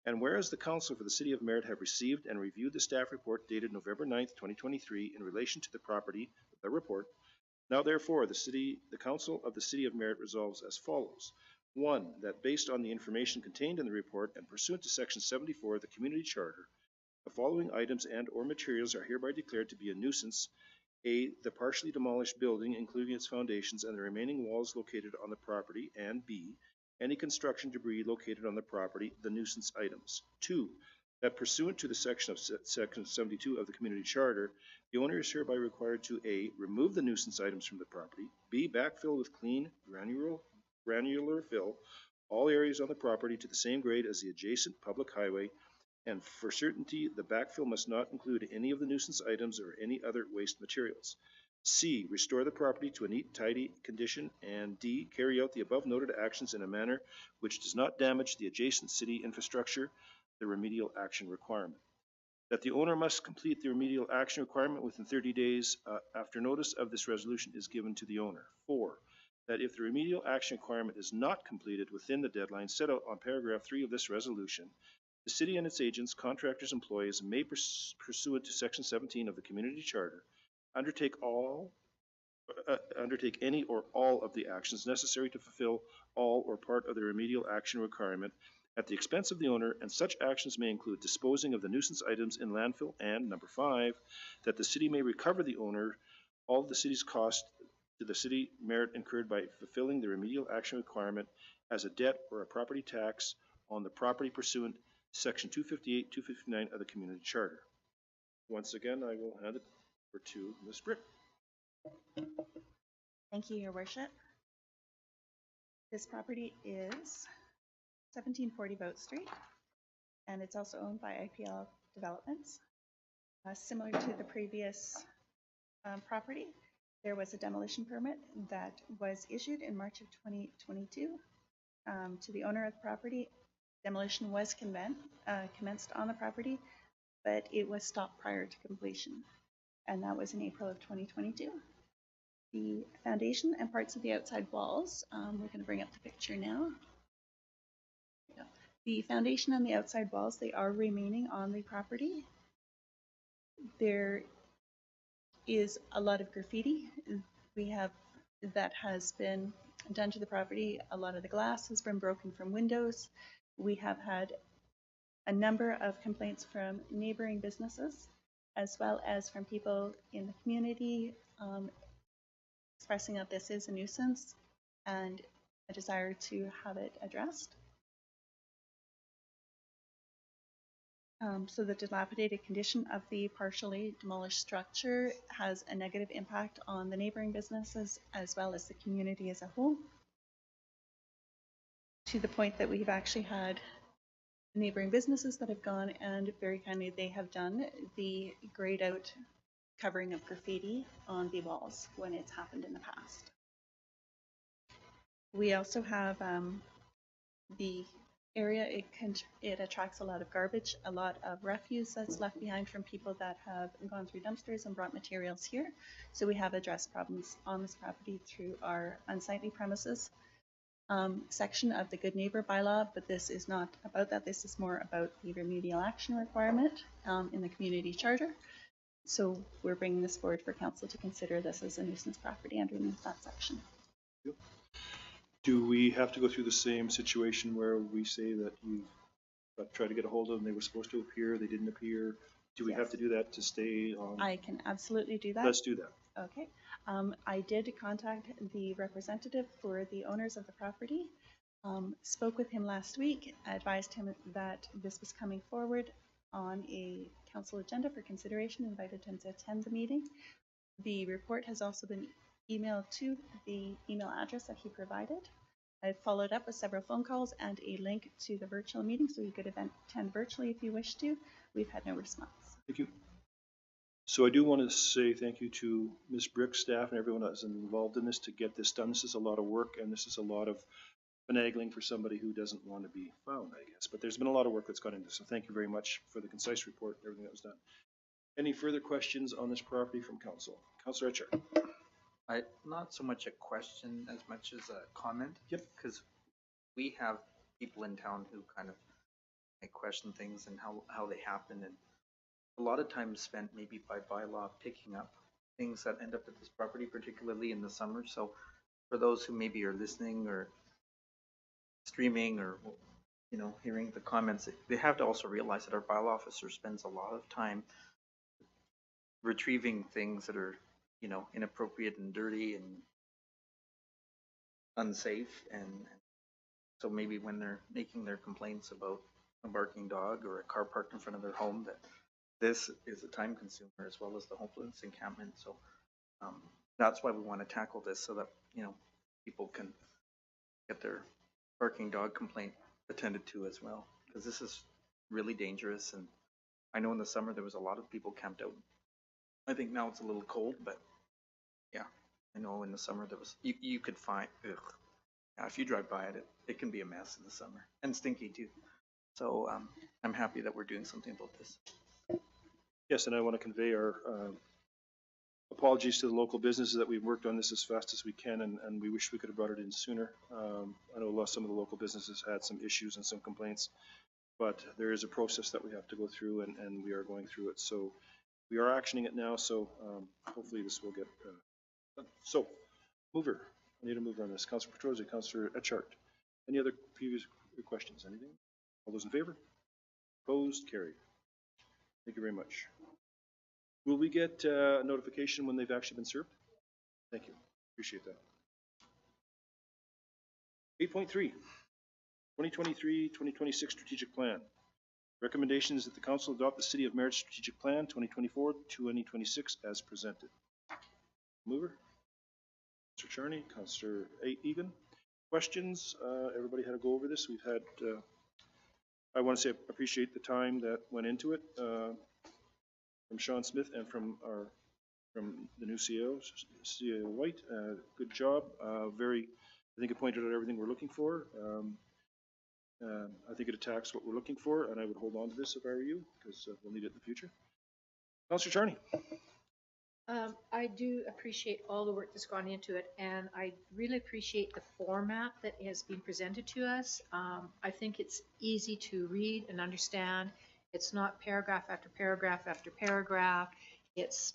And whereas the Council for the City of Merritt have received and reviewed the staff report dated November 9th, 2023 in relation to the property, the report, now therefore the Council of the City of Merritt resolves as follows. 1, that based on the information contained in the report and pursuant to Section 74 of the Community Charter, the following items and or materials are hereby declared to be a nuisance. A, the partially demolished building, including its foundations and the remaining walls located on the property, and B, any construction debris located on the property, the nuisance items. 2, that pursuant to the section of Section 72 of the Community Charter, the owner is hereby required to A, remove the nuisance items from the property, B, backfill with clean granular fill all areas on the property to the same grade as the adjacent public highway, and for certainty, the backfill must not include any of the nuisance items or any other waste materials. C, restore the property to a neat, tidy condition, and D, carry out the above noted actions in a manner which does not damage the adjacent city infrastructure, the remedial action requirement. That the owner must complete the remedial action requirement within 30 days after notice of this resolution is given to the owner. 4, that if the remedial action requirement is not completed within the deadline set out on paragraph 3 of this resolution, the city and its agents, contractors, employees may pursuant to section 17 of the Community Charter undertake any or all of the actions necessary to fulfill all or part of the remedial action requirement at the expense of the owner, and such actions may include disposing of the nuisance items in landfill, and 5, that the city may recover the owner all of the city's cost to the city Merritt incurred by fulfilling the remedial action requirement as a debt or a property tax on the property pursuant to section 258, 259 of the Community Charter. Once again, I will hand it over to Ms. Brick. Thank you, Your Worship. This property is 1740 Boat Street, and it's also owned by IPL Developments. Similar to the previous property, there was a demolition permit that was issued in March of 2022 to the owner of the property. Demolition was commenced on the property, but it was stopped prior to completion, and that was in April of 2022. The foundation and parts of the outside walls, we're going to bring up the picture now. The foundation and the outside walls, they are remaining on the property. There is a lot of graffiti that has been done to the property. A lot of the glass has been broken from windows. We have had a number of complaints from neighboring businesses, as well as from people in the community, expressing that this is a nuisance and a desire to have it addressed. So the dilapidated condition of the partially demolished structure has a negative impact on the neighboring businesses as well as the community as a whole, to the point that we've actually had neighboring businesses that have gone and very kindly they have done the grayed out covering of graffiti on the walls when it's happened in the past. We also have the area, it attracts a lot of garbage, a lot of refuse that's left behind from people that have gone through dumpsters and brought materials here. So we have addressed problems on this property through our unsightly premises section of the Good Neighbor bylaw, but this is not about that. This is more about the remedial action requirement in the Community Charter. So we're bringing this forward for council to consider this as a nuisance property underneath that section. Yep. Do we have to go through the same situation where we say that you tried to get a hold of them, they were supposed to appear, they didn't appear? Do we have to do that to stay on? I can absolutely do that. Let's do that. Okay. I did contact the representative for the owners of the property, spoke with him last week, advised him that this was coming forward on a council agenda for consideration, invited him to attend the meeting. The report has also been emailed to the email address that he provided. I followed up with several phone calls and a link to the virtual meeting so you could attend virtually if you wish to. We've had no response. Thank you. So I do want to say thank you to Ms. Brick's staff and everyone that's involved in this to get this done. This is a lot of work and this is a lot of finagling for somebody who doesn't want to be found, I guess. But there's been a lot of work that's gone into this. So thank you very much for the concise report and everything that was done. Any further questions on this property from council? Councilor Etchart. Not so much a question as much as a comment. Yep. Because we have people in town who kind of question things and how they happen, and a lot of time spent maybe by bylaw picking up things that end up at this property, particularly in the summer. So for those who maybe are listening or streaming or hearing the comments, they have to also realize that our bylaw officer spends a lot of time retrieving things that are inappropriate and dirty and unsafe, and So maybe when they're making their complaints about a barking dog or a car parked in front of their home, that this is a time consumer as well as the homeless encampment. So that's why we want to tackle this, so that, you know, people can get their barking dog complaint attended to as well, because this is really dangerous. And I know in the summer there was a lot of people camped out. I think now it's a little cold, but yeah, I know in the summer there was, you could find, yeah, if you drive by it, it can be a mess in the summer, and stinky too. So I'm happy that we're doing something about this. Yes, and I want to convey our apologies to the local businesses that we've worked on this as fast as we can, and we wish we could have brought it in sooner. I know some of the local businesses had some issues and some complaints, but there is a process that we have to go through, and we are going through it. So we are actioning it now, so hopefully this will get done. So, mover. I need a mover on this. Councillor Petrosi, Councillor Etchart. Any other previous questions? Anything? All those in favor? Opposed? Carried. Thank you very much. Will we get a notification when they've actually been served? Thank you. Appreciate that. 8.3, 2023-2026 Strategic Plan. Recommendation is that the Council adopt the City of Merritt Strategic Plan 2024-2026 as presented. Mover? Councillor Charney, Councillor Egan. Questions? Everybody had to go over this. We've had, I want to say, appreciate the time that went into it from Sean Smith and from the new CEO, CEO White. Good job. I think it pointed out everything we're looking for. I think it attacks what we're looking for, and I would hold on to this if I were you, because we'll need it in the future. Councillor Charney. I do appreciate all the work that's gone into it, and I really appreciate the format that has been presented to us. I think it's easy to read and understand. It's not paragraph after paragraph after paragraph. It's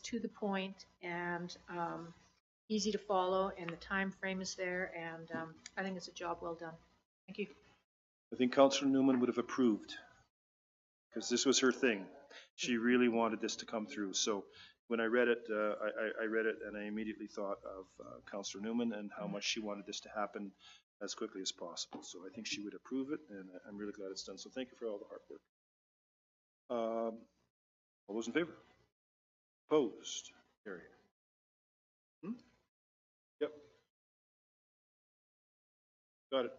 to the point and easy to follow, and the time frame is there, and I think it's a job well done. Thank you. I think Councillor Newman would have approved, because this was her thing. She really wanted this to come through. So when I read it, I read it and I immediately thought of Councillor Newman and how much she wanted this to happen as quickly as possible. So I think she would approve it, and I'm really glad it's done. So thank you for all the hard work. All those in favor? Opposed? Carried. Yep. Got it.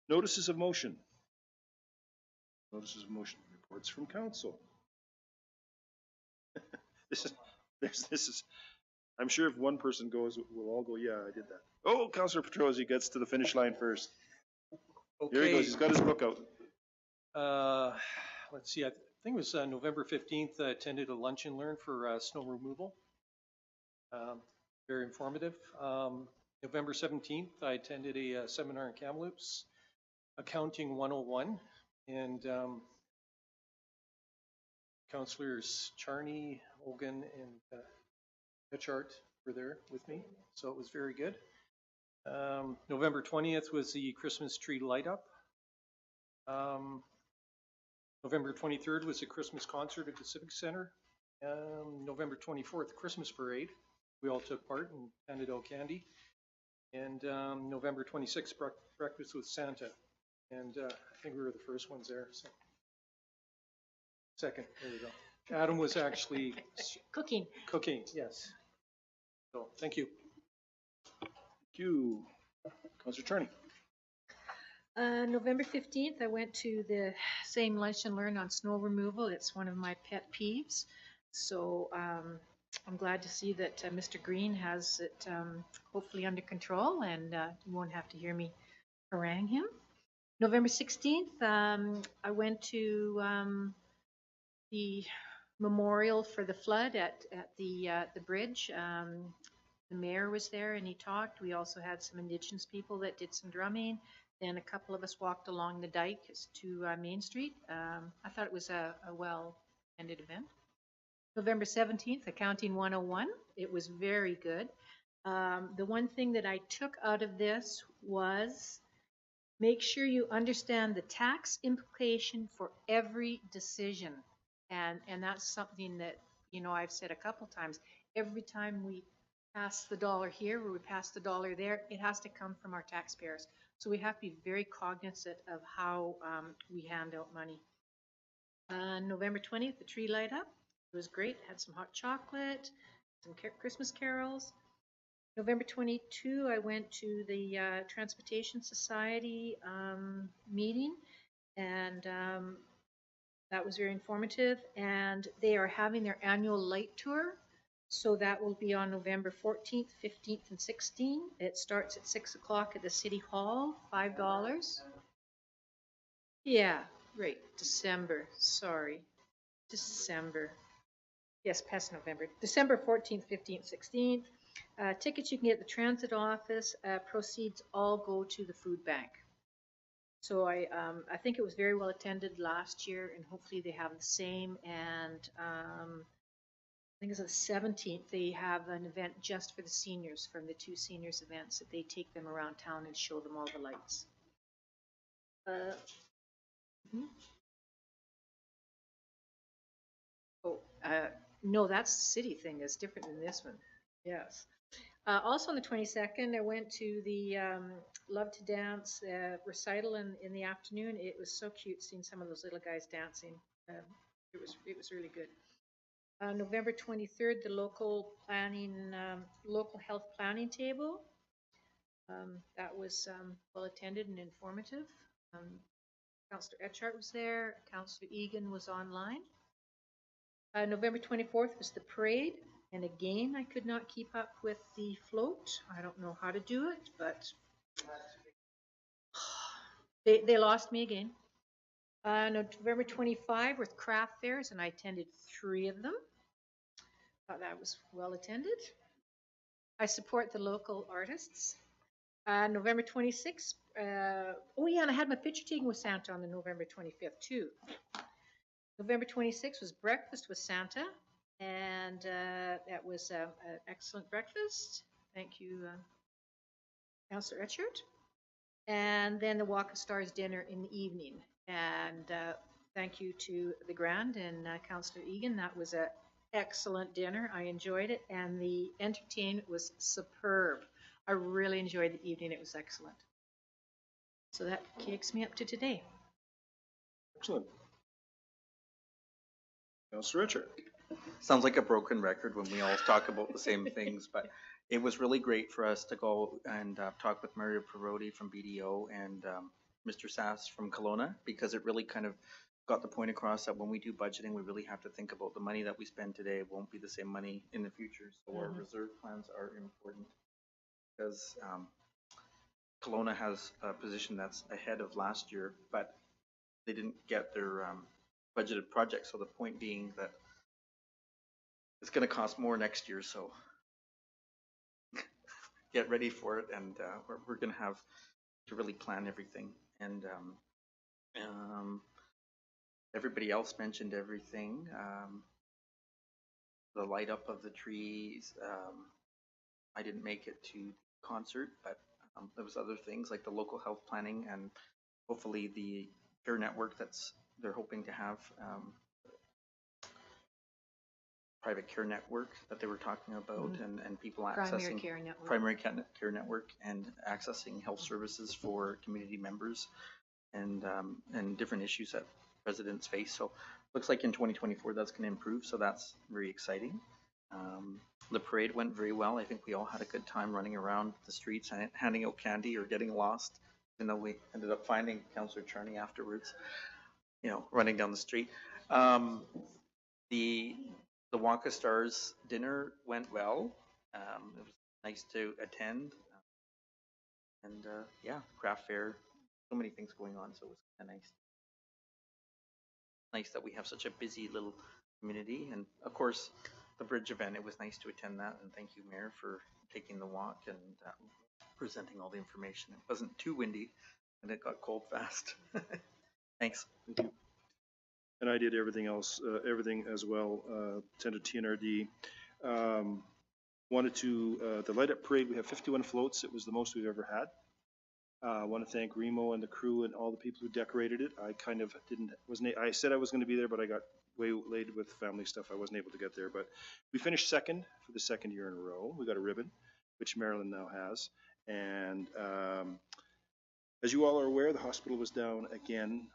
Notices of motion. Notices of motion. Reports from council. This is, I'm sure if one person goes, we'll all go, yeah, I did that. Oh, Councillor Petrosi gets to the finish line first. Okay. Here he goes. He's got his book out. Let's see. I think it was November 15th. I attended a lunch and learn for snow removal. Very informative. November 17th, I attended a seminar in Kamloops, Accounting 101, and Councillors Charney, Hogan, and Etchart were there with me, so it was very good. November 20th was the Christmas tree light up. November 23rd was a Christmas concert at the Civic Center. November 24th, Christmas parade. We all took part and handed out candy. And November 26th, breakfast with Santa. And I think we were the first ones there. So. Second, there we go. Adam was actually Cooking. Cooking, yes. So thank you. Thank you. Councillor Charney. November 15th, I went to the same lunch and learn on snow removal. It's one of my pet peeves. So I'm glad to see that Mr. Green has it hopefully under control, and you won't have to hear me harangue him. November 16th, I went to the memorial for the flood at the bridge. The mayor was there and he talked. We also had some Indigenous people that did some drumming. Then a couple of us walked along the dike to Main Street. I thought it was a well-ended event. November 17th, Accounting 101. It was very good. The one thing that I took out of this was make sure you understand the tax implication for every decision. And that's something that, you know, I've said a couple times. Every time we pass the dollar here or we pass the dollar there, it has to come from our taxpayers. So we have to be very cognizant of how we hand out money. November 20th, the tree light up. It was great. Had some hot chocolate, some Christmas carols. November 22, I went to the Transportation Society meeting, and that was very informative. And they are having their annual light tour. So that will be on November 14th, 15th, and 16th. It starts at 6 o'clock at the City Hall, $5. Yeah, right, December, sorry. December. Yes, past November. December 14th, 15th, 16th. Tickets you can get at the transit office. Proceeds all go to the food bank. So I think it was very well attended last year, and hopefully they have the same. And I think it's the 17th. They have an event just for the seniors, from the 2 seniors events, that they take them around town and show them all the lights. No, that's the city thing. It's different than this one. Yes. Also on the 22nd, I went to the Love to Dance recital in the afternoon. It was so cute seeing some of those little guys dancing. It was really good. November 23rd, the local health planning table. That was well attended and informative. Councillor Etchart was there. Councillor Egan was online. November 24th was the parade. And again, I could not keep up with the float. I don't know how to do it, but they lost me again. November 25 with craft fairs, and I attended 3 of them. Thought that was well attended. I support the local artists. November 26th, oh yeah, and I had my picture taken with Santa on the November 25th too. November 26th was breakfast with Santa. And that was an excellent breakfast. Thank you, Councillor Etchart. And then the Walk of Stars dinner in the evening. And thank you to the Grand and Councillor Egan. That was an excellent dinner. I enjoyed it. And the entertainment was superb. I really enjoyed the evening. It was excellent. So that takes me up to today. Excellent. Councillor Richard. Sounds like a broken record when we all talk about the same things, but it was really great for us to go and talk with Merritt from BDO and Mr. Sass from Kelowna, because it really kind of got the point across that when we do budgeting, we really have to think about the money that we spend today won't be the same money in the future. So our reserve plans are important, because Kelowna has a position that's ahead of last year, but they didn't get their budgeted project. So the point being that it's going to cost more next year, so get ready for it, and we're going to have to really plan everything. And everybody else mentioned everything. The light up of the trees. I didn't make it to the concert, but there was other things like the local health planning, and hopefully the care network they're hoping to have. Private care network that they were talking about, and people accessing primary care network and accessing health services for community members, and different issues that residents face. So looks like in 2024 that's going to improve, so that's very exciting. The parade went very well. I think we all had a good time running around the streets and handing out candy or getting lost, even though we ended up finding Councillor Charney afterwards, running down the street. The Walk of Stars dinner went well. It was nice to attend. And craft fair, so many things going on, so it was kind of nice. Nice that we have such a busy little community. And of course, the bridge event, it was nice to attend that. And thank you, Mayor, for taking the walk and presenting all the information. It wasn't too windy, and it got cold fast. Thanks. Thank you. And I did everything else, everything as well. Attended TNRD. Wanted to, the light up parade, we have 51 floats. It was the most we've ever had. I want to thank Remo and the crew and all the people who decorated it. I kind of I said I was going to be there, but I got way late with family stuff. I wasn't able to get there, but we finished second for the 2nd year in a row. We got a ribbon, which Maryland now has. And As you all are aware, the hospital was down again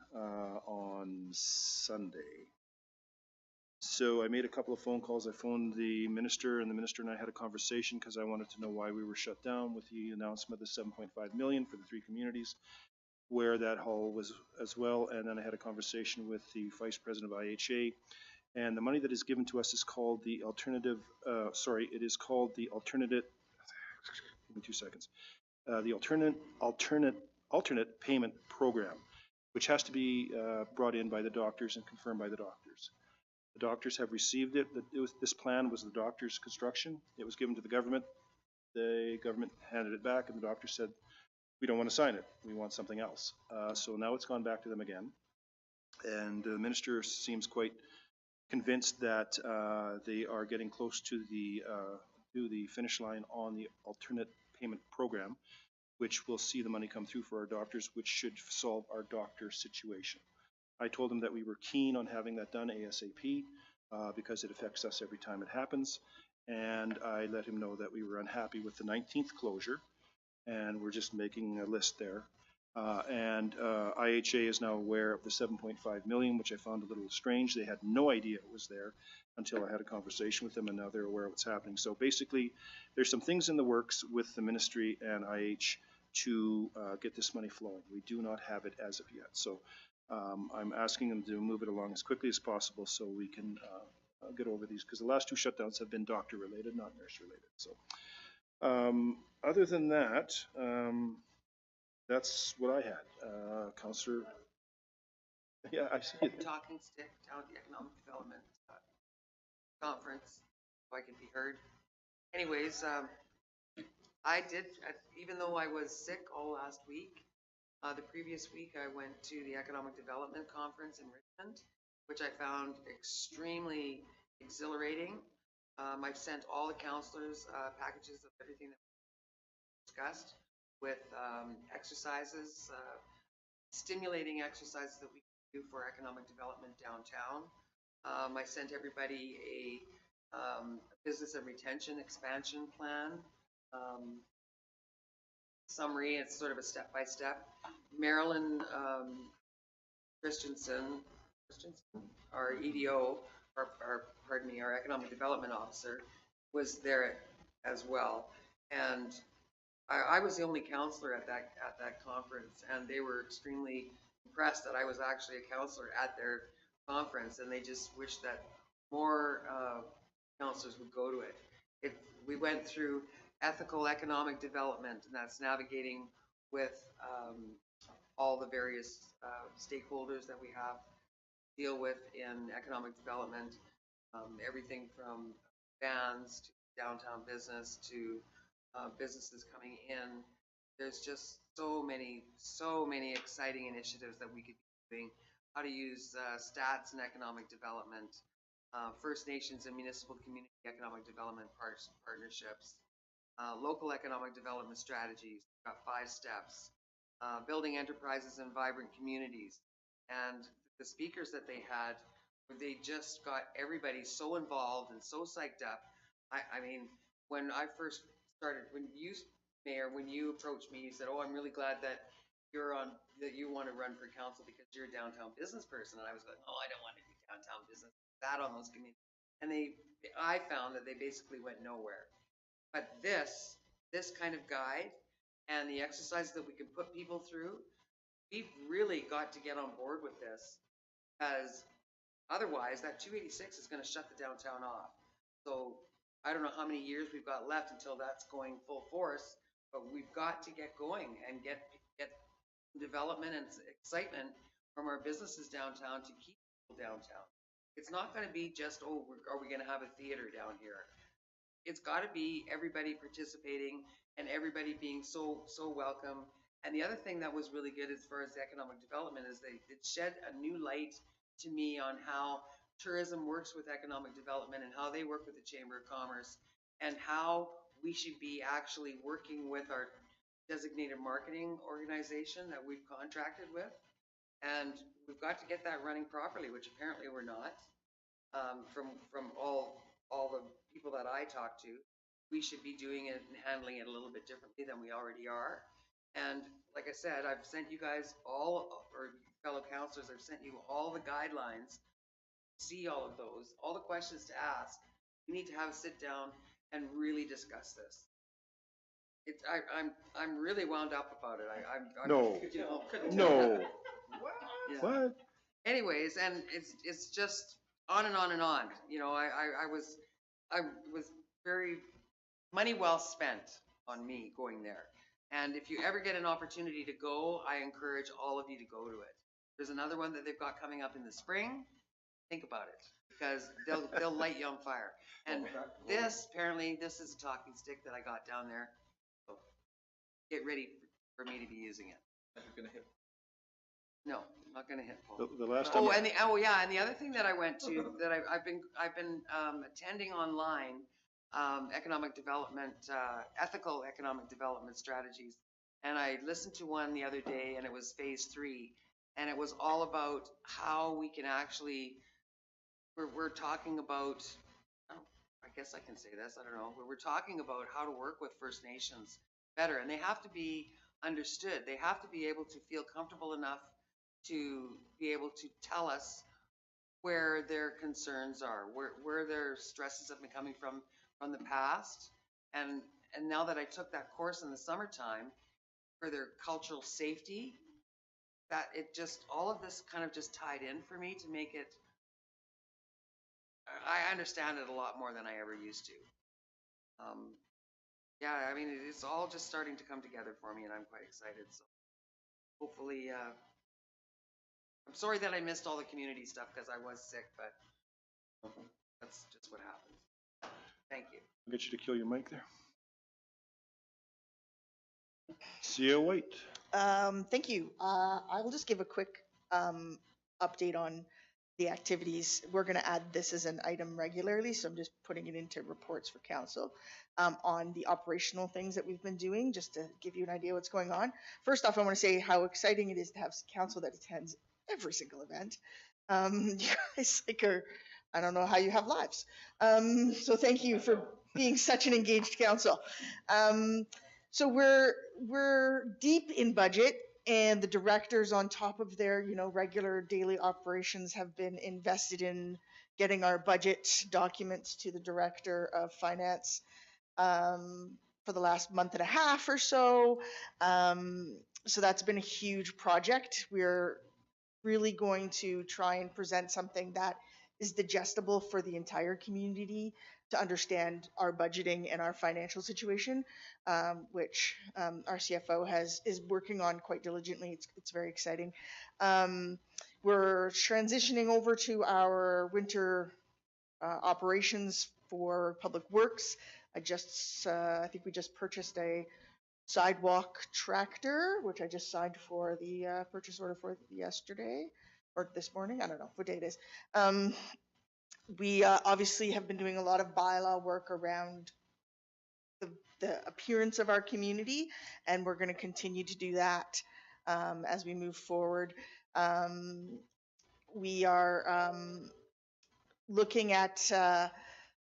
on Sunday. So I made a couple of phone calls. I phoned the minister, and the minister and I had a conversation because I wanted to know why we were shut down with the announcement of the 7.5 million for the 3 communities, where that hall was as well. And then I had a conversation with the vice president of IHA, and the money that is given to us is called the alternative, it is called the alternate, give me 2 seconds, the alternate payment program, which has to be brought in by the doctors and confirmed by the doctors. The doctors have received it. This plan was the doctor's construction. It was given to the government. The government handed it back, and the doctor said, we don't want to sign it. We want something else. So now it's gone back to them again. And the minister seems quite convinced that they are getting close to the finish line on the alternate payment program, which will see the money come through for our doctors, which should solve our doctor situation. I told him that we were keen on having that done ASAP because it affects us every time it happens. And I let him know that we were unhappy with the 19th closure, and we're just making a list there. IHA is now aware of the 7.5 million, which I found a little strange. They had no idea it was there until I had a conversation with them, and now they're aware of what's happening. So basically, there's some things in the works with the ministry and IH to get this money flowing. We do not have it as of yet. So I'm asking them to move it along as quickly as possible so we can get over these, because the last 2 shutdowns have been doctor related, not nurse related. So other than that, that's what I had. Councillor, yeah, I see it. Talking stick down at the Economic Development Conference, so I can be heard. Anyways, I did, even though I was sick all last week, the previous week I went to the Economic Development Conference in Richmond, which I found extremely exhilarating. I've sent all the councillors packages of everything that we discussed, with exercises, stimulating exercises that we can do for economic development downtown. I sent everybody a business and retention expansion plan summary. It's sort of a step-by-step. Marilyn Christensen, our EDO, our economic development officer, was there as well. And I was the only counselor at that conference, and they were extremely impressed that I was actually a counselor at their conference, and they just wished that more counselors would go to it. We went through ethical economic development, and that's navigating with all the various stakeholders that we have to deal with in economic development, everything from bans to downtown business to businesses coming in. There's just so many exciting initiatives that we could be doing. How to use stats in economic development, First Nations and municipal community economic development partnerships, local economic development strategies. We've got 5 steps, building enterprises in vibrant communities. And the speakers that they had, they just got everybody so involved and so psyched up. I mean, when I first started, when you approached me, you said, "Oh, I'm really glad that you want to run for council because you're a downtown business person." And I was like, "Oh, I don't want to do downtown business." That on those communities, and I found that they basically went nowhere. But this kind of guide and the exercises that we can put people through, we've really got to get on board with this, because otherwise that 286 is going to shut the downtown off. So I don't know how many years we've got left until that's going full force, but we've got to get going and get development and excitement from our businesses downtown to keep people downtown. It's not going to be just, oh, are we going to have a theater down here? It's got to be everybody participating and everybody being so welcome. And the other thing that was really good as far as the economic development is it shed a new light to me on how tourism works with economic development and how they work with the Chamber of Commerce, and how we should be actually working with our designated marketing organization that we've contracted with. And we've got to get that running properly, which apparently we're not. From all the people that I talk to, we should be doing it and handling it a little bit differently than we already are. And like I said, I've sent you guys all, or fellow counselors, I've sent you all the guidelines, see all of those, all the questions to ask. We need to have a sit down and really discuss this. It's, I'm really wound up about it. I'm No. you know, couldn't tell No. you. Yeah. What? Anyways, and it's just on and on and on. You know, I was very money well spent on me going there. And if you ever get an opportunity to go, I encourage all of you to go to it. There's another one that they've got coming up in the spring. Think about it, because they'll light you on fire. And apparently this is a talking stick that I got down there. So get ready for me to be using it. No, I'm not going to hit Paul. The last time. And the other thing that I went to that I've been attending online, economic development, ethical economic development strategies, and I listened to one the other day, and it was phase 3, and it was all about how we can actually. We're talking about. Oh, I guess I can say this. I don't know. We're talking about how to work with First Nations better, and they have to be understood. They have to be able to feel comfortable enough to be able to tell us where their concerns are, where their stresses have been coming from the past. And now that I took that course in the summertime for their cultural safety, that it just, all of this kind of just tied in for me to make it, I understand it a lot more than I ever used to. Yeah, I mean, it's all just starting to come together for me, and I'm quite excited. So hopefully, I'm sorry that I missed all the community stuff because I was sick, but that's just what happens. Thank you. I'll get you to kill your mic there. Sia White. Thank you. I will just give a quick update on the activities. We're going to add this as an item regularly, so I'm just putting it into reports for council on the operational things that we've been doing, just to give you an idea what's going on. First off, I want to say how exciting it is to have council that attends every single event. You guys I don't know how you have lives. So thank you for being such an engaged council. So we're deep in budget, and the directors, on top of their regular daily operations, have been invested in getting our budget documents to the director of finance for the last month and a half or so. So that's been a huge project. We're really going to try and present something that is digestible for the entire community to understand our budgeting and our financial situation, which our CFO is working on quite diligently. It's very exciting. We're transitioning over to our winter operations for Public Works. I think we just purchased a sidewalk tractor, which I just signed for the purchase order for yesterday or this morning. I don't know what day it is. We obviously have been doing a lot of bylaw work around the appearance of our community, and we're going to continue to do that as we move forward. We are looking at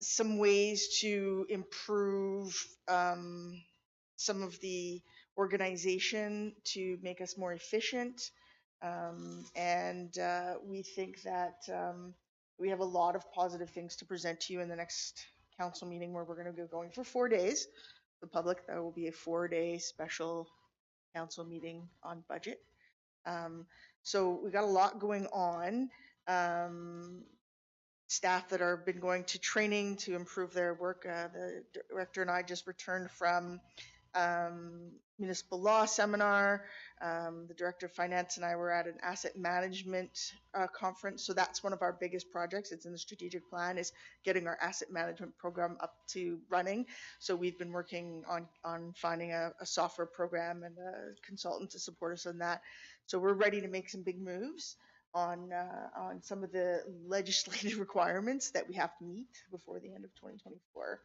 some ways to improve some of the organization to make us more efficient. And we think that we have a lot of positive things to present to you in the next council meeting, where we're going to be going for 4 days. The public, that will be a 4-day special council meeting on budget. So we got a lot going on. Staff that have been going to training to improve their work. The director and I just returned from municipal law seminar. The director of finance and I were at an asset management conference. So that's one of our biggest projects. It's in the strategic plan, is getting our asset management program up to running. So we've been working on finding a software program and a consultant to support us on that. So we're ready to make some big moves on some of the legislative requirements that we have to meet before the end of 2024.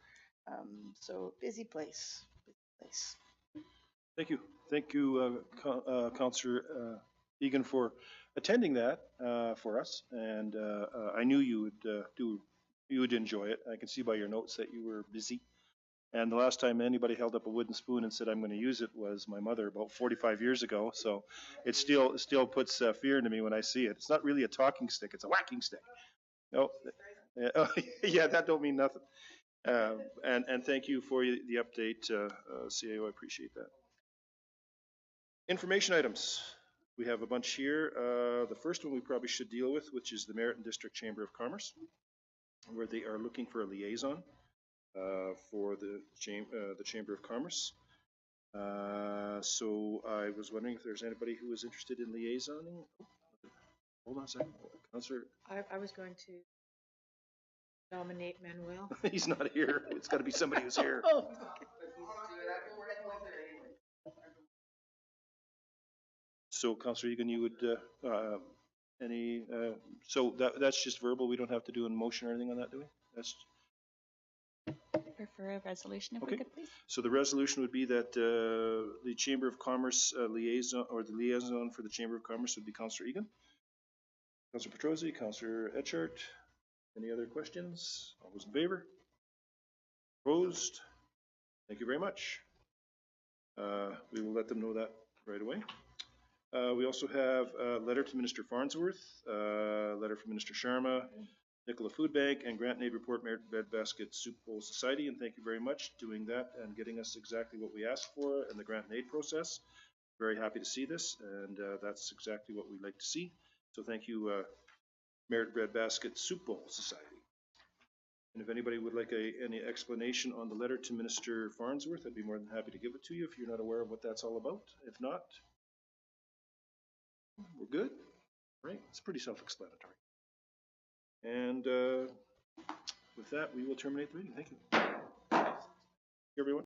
So busy place. Thank you. Thank you, Councillor Egan, for attending that for us. And I knew you would enjoy it. I can see by your notes that you were busy. And the last time anybody held up a wooden spoon and said, I'm going to use it, was my mother about 45 years ago. So it still puts fear into me when I see it. It's not really a talking stick, it's a whacking stick. Oh, yeah, that don't mean nothing. And thank you for the update, CAO, I appreciate that. Information items. We have a bunch here. The first one we probably should deal with, which is the Merritt and District Chamber of Commerce, where they are looking for a liaison for the Chamber of Commerce. So I was wondering if there's anybody who is interested in liaisoning. Hold on a second. Councillor. I was going to nominate Manuel. He's not here. It's got to be somebody who's here. Oh, So, Councillor Egan, you would so that's just verbal. We don't have to do a motion or anything on that, do we? That's Prefer a resolution if Okay. we could, please. so. The resolution would be that the Chamber of Commerce liaison, or the liaison for the Chamber of Commerce, would be Councillor Egan, Councillor Petrosi, Councillor Etchart. Any other questions? All those in favor? Opposed? Thank you very much. We will let them know that right away. We also have a letter to Minister Farnsworth, letter from Minister Sharma, Nicola Food Bank, and Grant and Aid Report, Merritt Bed Basket Soup Bowl Society, and thank you very much doing that and getting us exactly what we asked for in the grant and aid process. Very happy to see this, and that's exactly what we'd like to see. So thank you, Merritt Bread Basket Soup Bowl Society. And if anybody would like any explanation on the letter to Minister Farnsworth, I'd be more than happy to give it to you if you're not aware of what that's all about. If not, we're good, right? It's pretty self-explanatory. And with that, we will terminate the meeting. Thank you. Everyone.